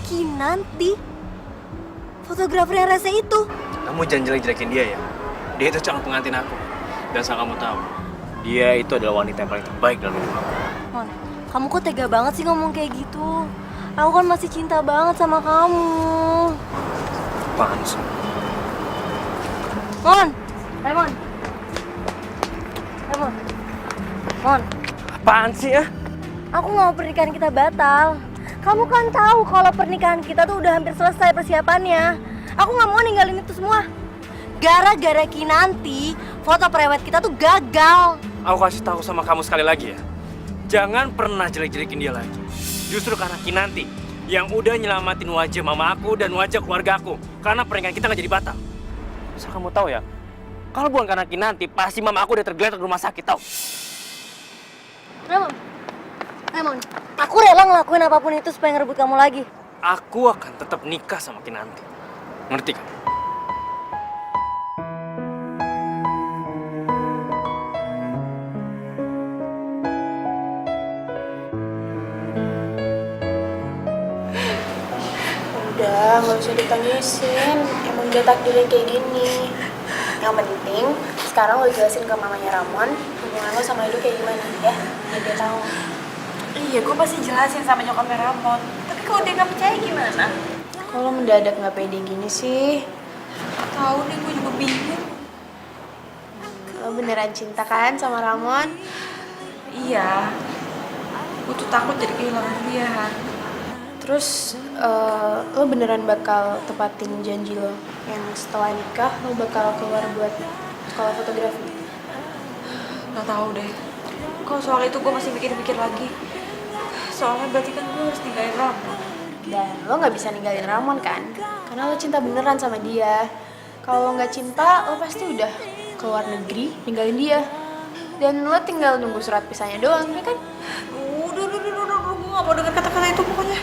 Kinanti? Fotografer yang rese itu? Kamu jangan jelek-jelekin dia ya. Dia itu calon pengantin aku. Dan asal kamu tahu, dia itu adalah wanita yang paling terbaik dalam hidup aku. Mon, kamu kok tega banget sih ngomong kayak gitu? Aku kan masih cinta banget sama kamu. Apaan sih? Mon, Raymond. Raymond. Mon, Apaan sih ya? aku nggak mau pernikahan kita batal. Kamu kan tahu kalau pernikahan kita tuh udah hampir selesai persiapannya. Aku nggak mau ninggalin itu semua. Gara-gara Kinanti, foto prewed kita tuh gagal. Aku kasih tahu sama kamu sekali lagi ya. Jangan pernah jelek-jelekin dia lagi. Justru karena Kinanti yang udah nyelamatin wajah mama aku dan wajah keluarga aku. Karena pernikahan kita nggak jadi batal. Asal kamu tahu ya, kalau bukan karena Kinanti, pasti mama aku udah tergeletak di rumah sakit tau. Raymond, Raymond, aku rela ngelakuin apapun itu supaya ngerebut kamu lagi. Aku akan tetap nikah sama Kinanti. Ngerti kan? Udah, nggak usah ditangisin. Emang dia takdirnya kayak gini. Yang penting, sekarang lo jelasin ke mamanya Ramon hubungan lo sama Edo kayak gimana, ya? Biar dia tahu. Iya, gue pasti jelasin sama nyokapnya Ramon. Tapi kalau dia nggak percaya gimana? Kalau mendadak nggak pede gini sih? Tahu nih, gue juga bingung. Lo beneran cinta kan sama Ramon? Iya, gue tuh takut jadi kehilangan dia. Terus lo beneran bakal tepatin janji lo yang setelah nikah lo bakal keluar buat sekolah fotografi? Gak tahu deh. Kalau soal itu gue masih mikir-mikir lagi. Soalnya berarti kan gue harus tinggalin Ramon. Dan lo nggak bisa ninggalin Ramon kan? Karena lo cinta beneran sama dia. Kalau lo nggak cinta, lo pasti udah keluar negeri ninggalin dia. Dan lo tinggal nunggu surat pisahnya doang, ya kan? Udah, gue gak mau denger kata-kata itu pokoknya.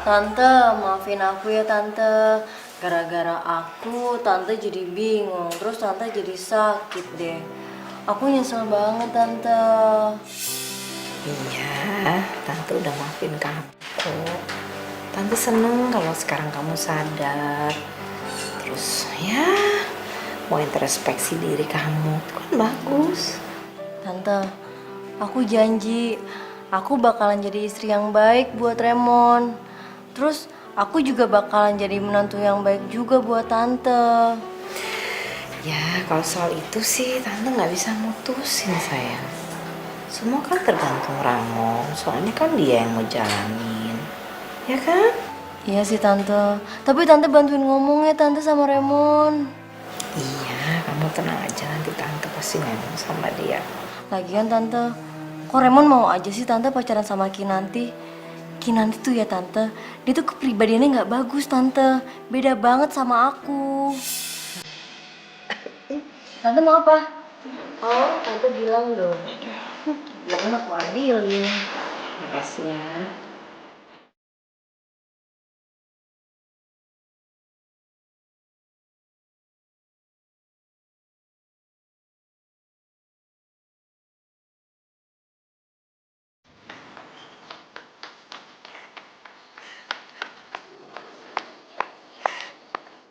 Tante, maafin aku ya Tante. Gara-gara aku, Tante jadi bingung. Terus Tante jadi sakit deh. Aku nyesel banget Tante. Iya, Tante udah maafin kamu kok. Tante seneng kalau sekarang kamu sadar. Terus ya, mau introspeksi diri kamu. Itu kan bagus. Tante, aku janji aku bakalan jadi istri yang baik buat Raymond. Terus aku juga bakalan jadi menantu yang baik juga buat Tante. Ya, kalau soal itu sih Tante nggak bisa mutusin sayang. Semua kan tergantung Ramon. Soalnya kan dia yang mau jalanin. Ya kan? Iya sih Tante. Tapi Tante bantuin ngomong ya Tante sama Raymond. Iya, kamu tenang aja, nanti Tante pasti ngomong sama dia. Lagian Tante, kok Raymond mau aja sih Tante pacaran sama Kinanti? Kinanti tuh ya Tante, dia tuh kepribadiannya nggak bagus Tante. Beda banget sama aku. Tante mau apa? Oh, Tante bilang dong. Bilang aku adilin. Makasih ya.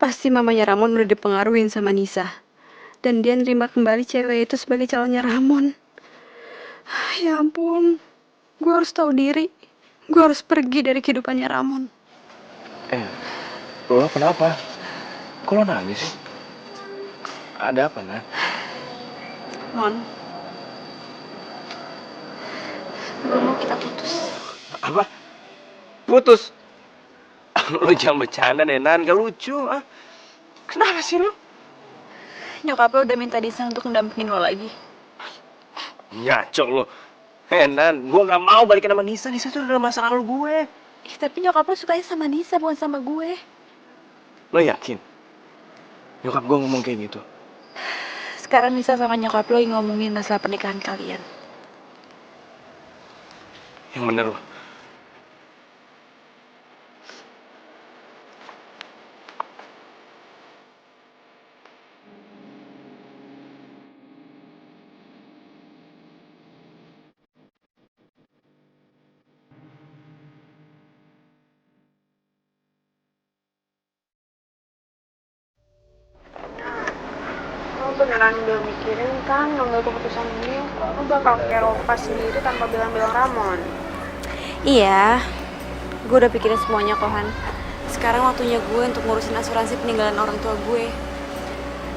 Pasti mamanya Ramon udah dipengaruhin sama Nisa. Dan dia nerima kembali cewek itu sebagai calonnya Ramon. Ya ampun, gue harus tahu diri. Gue harus pergi dari kehidupannya Ramon. Lo kenapa? Kok lo nangis sih? Ada apa, Nan? Mon, gue mau kita putus. Apa? Putus? Lo jangan bercanda deh, Nan. Gak lucu, ah. Kenapa sih lo? Nyokap lo udah minta Nisa untuk mendampingin lo lagi. Nyacok lo. Nan, gue gak mau balikin sama Nisa. Nisa tuh udah masa lalu gue. Tapi nyokap lo sukanya sama Nisa, bukan sama gue. Lo yakin? Nyokap gue ngomong kayak gitu? Sekarang Nisa sama nyokap lo yang ngomongin masalah pernikahan kalian. Yang bener lo. Lo beneran udah mikirin kan ngambil keputusan ini? Lo bakal kayak Ropa sendiri tanpa bilang-bilang Ramon. Iya, gue udah pikirin semuanya kok Han. Sekarang waktunya gue untuk ngurusin asuransi peninggalan orang tua gue.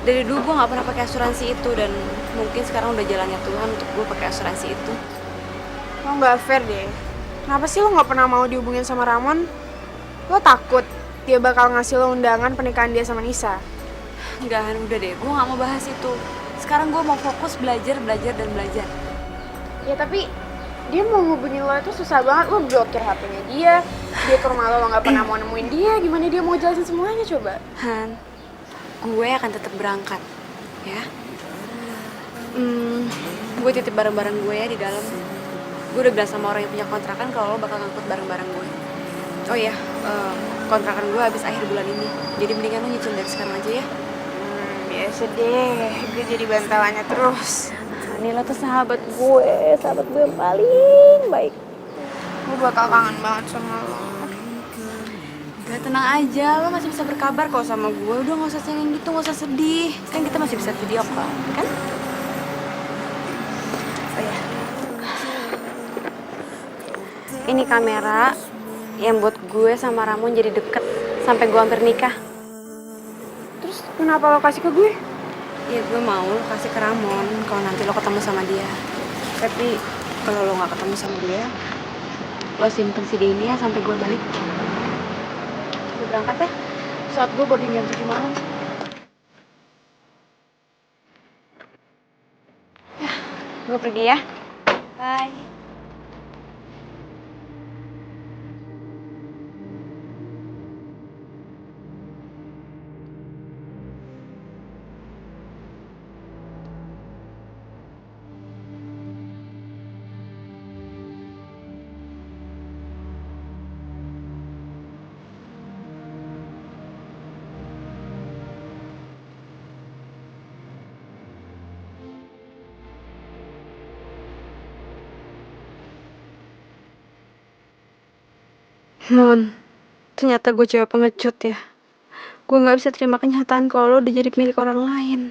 Dari dulu gue gak pernah pakai asuransi itu dan mungkin sekarang udah jalannya Tuhan untuk gue pakai asuransi itu. Lo gak fair deh. Kenapa sih lo gak pernah mau dihubungin sama Ramon? Lo takut dia bakal ngasih lo undangan pernikahan dia sama Nisa? Enggak Han, udah deh. Gue gak mau bahas itu. Sekarang gue mau fokus belajar, dan belajar. Ya tapi dia mau hubungin lo itu susah banget. Lo blokir HP-nya dia. Dia ke rumah lo gak pernah mau nemuin dia. Gimana dia mau jelasin semuanya coba? Han, gue akan tetap berangkat, ya. Gue titip barang-barang gue ya di dalam. Gue udah bilang sama orang yang punya kontrakan kalau lo bakal ngangkut barang-barang gue. Oh iya, kontrakan gue habis akhir bulan ini. Jadi mendingan lo nyicil dari sekarang aja ya. Biasa deh, gue jadi bantalannya terus. Ini lo tuh sahabat gue yang paling baik. Gue bakal kangen banget sama lo. Gak, tenang aja, lo masih bisa berkabar kok sama gue. Udah gak usah cengeng gitu, gak usah sedih. Kan kita masih bisa video call, kan? Oh iya. Ini kamera yang buat gue sama Ramon jadi deket sampai gue hampir nikah. Terus kenapa lo kasih ke gue? Ya gue mau lo kasih ke Ramon kalau nanti lo ketemu sama dia. Tapi kalau lo gak ketemu sama dia, lo simpen CD ini ya sampai gue balik. Gue berangkat ya. Saat gue boarding jam 7 malam. Ya, gue pergi ya. Bye. Mon, ternyata gue cewek pengecut ya. Gue gak bisa terima kenyataan kalau lo udah jadi milik orang lain.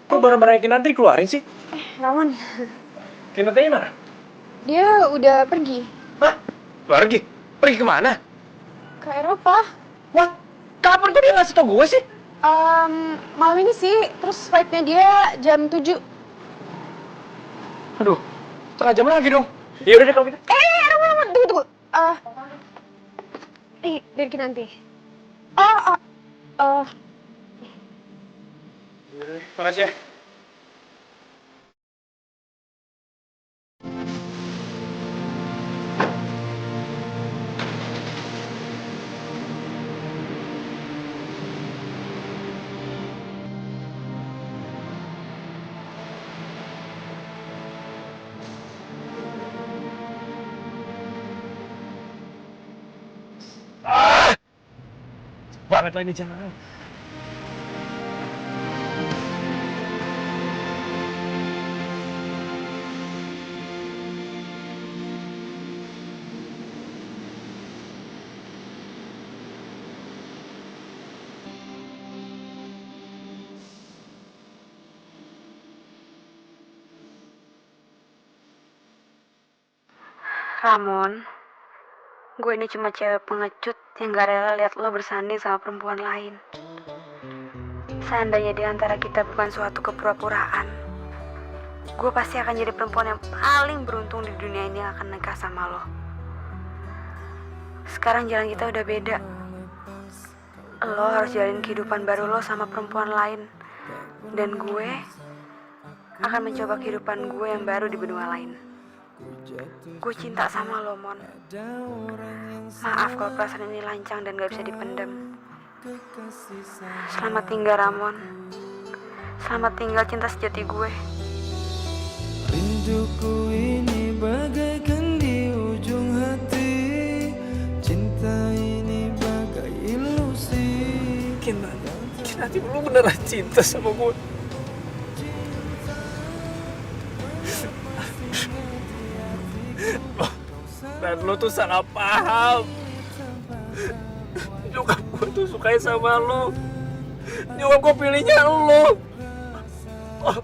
Kok barang-barang Kinanti keluarin sih? Ramon, Kinanti mana? dia udah pergi Hah? Pergi? Pergi kemana? ke Eropa. Wah, kapan kok dia ngasih tau gue sih? Malam ini sih, terus flightnya dia jam 7. Aduh, setengah jam lagi dong. Ya udah deh kalau gitu. Ramon, tunggu. Dari Kinanti. Makasih ya. banget lagi jangan. Ramon, gue ini cuma cewek pengecut yang gak rela lihat lo bersanding sama perempuan lain. Seandainya di antara kita bukan suatu kepura-puraan, gue pasti akan jadi perempuan yang paling beruntung di dunia ini yang akan nikah sama lo. Sekarang jalan kita udah beda. Lo harus jalin kehidupan baru lo sama perempuan lain. Dan gue akan mencoba kehidupan gue yang baru di benua lain. Gue cinta sama lo, Mon. Maaf kalau perasaan ini lancang dan gak bisa dipendam. Selamat tinggal, Ramon. Selamat tinggal cinta sejati gue. Rinduku ini bagaikan di ujung hati. Cinta ini bagai ilusi. Kinanti lu beneran cinta sama gue. Dan lo tuh salah paham. Nyokap gue tuh sukanya sama lo. Nyokap gue pilihnya lo.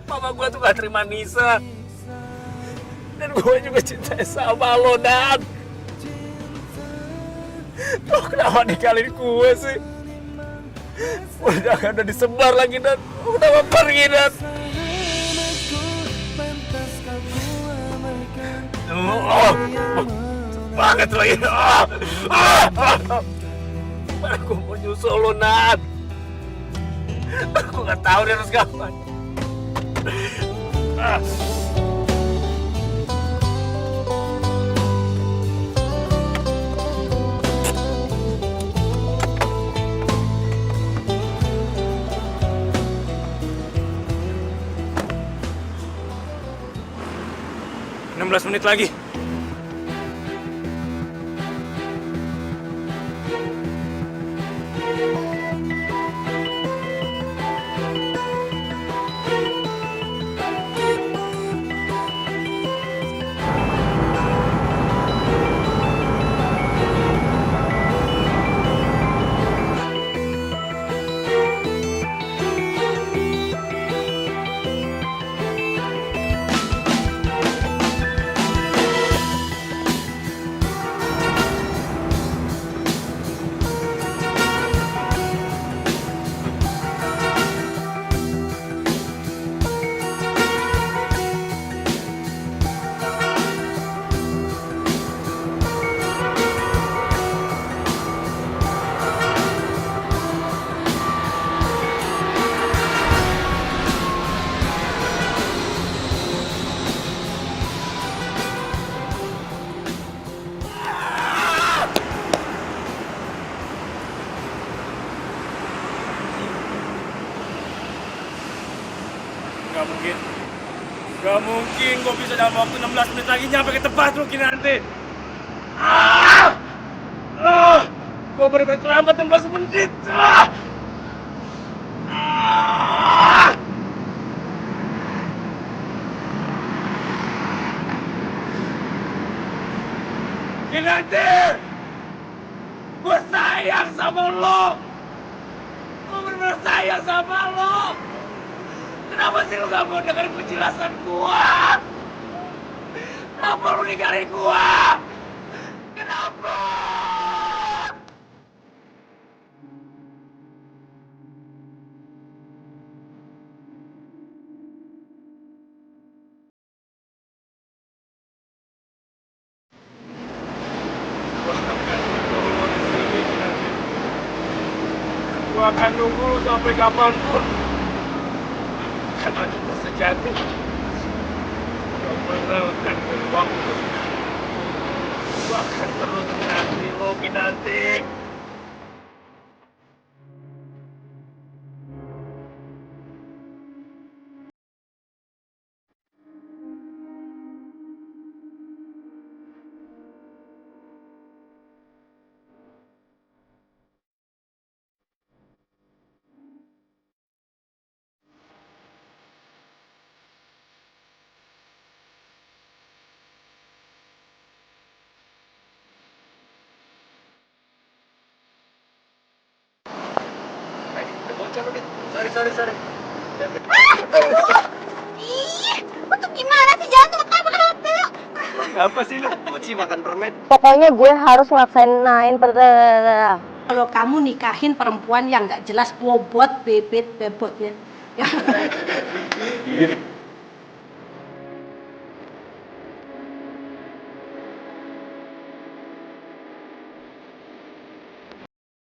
Mama gue tuh gak terima Nisa. Dan gue juga cinta sama lo, Dan. Lo kenapa ninggalin gue sih? Udah disebar lagi, Dan. Udah mau pergi, Dan. Banget lagi. Aku mau nyusul lo, Nat. Aku gak tahu dia harus ngapain. 16 menit lagi. Gak mungkin gue bisa dalam waktu 16 menit lagi nyampe ke tempat lu nanti. Gue bener-bener terlambat 16 menit. Kinanti, gue sayang sama lo. Gue bener-bener sayang sama lo. Kenapa sih lu gak mau dengerin penjelasan gua? Kenapa lu ninggalin gua? Kenapa? Gua akan nunggu lu sampai kapanpun. Karena cinta sejati gak menerangkan waktu. Gua akan terus menanti lo, Kinanti. Sorry. Ih, lu tuh gimana sih? Jangan tuh apa-apa. Apa sih lu? Mochi makan permen. Pokoknya gue harus ngelaksanain Kalau kamu nikahin perempuan yang nggak jelas bobot, bebet, bebotnya.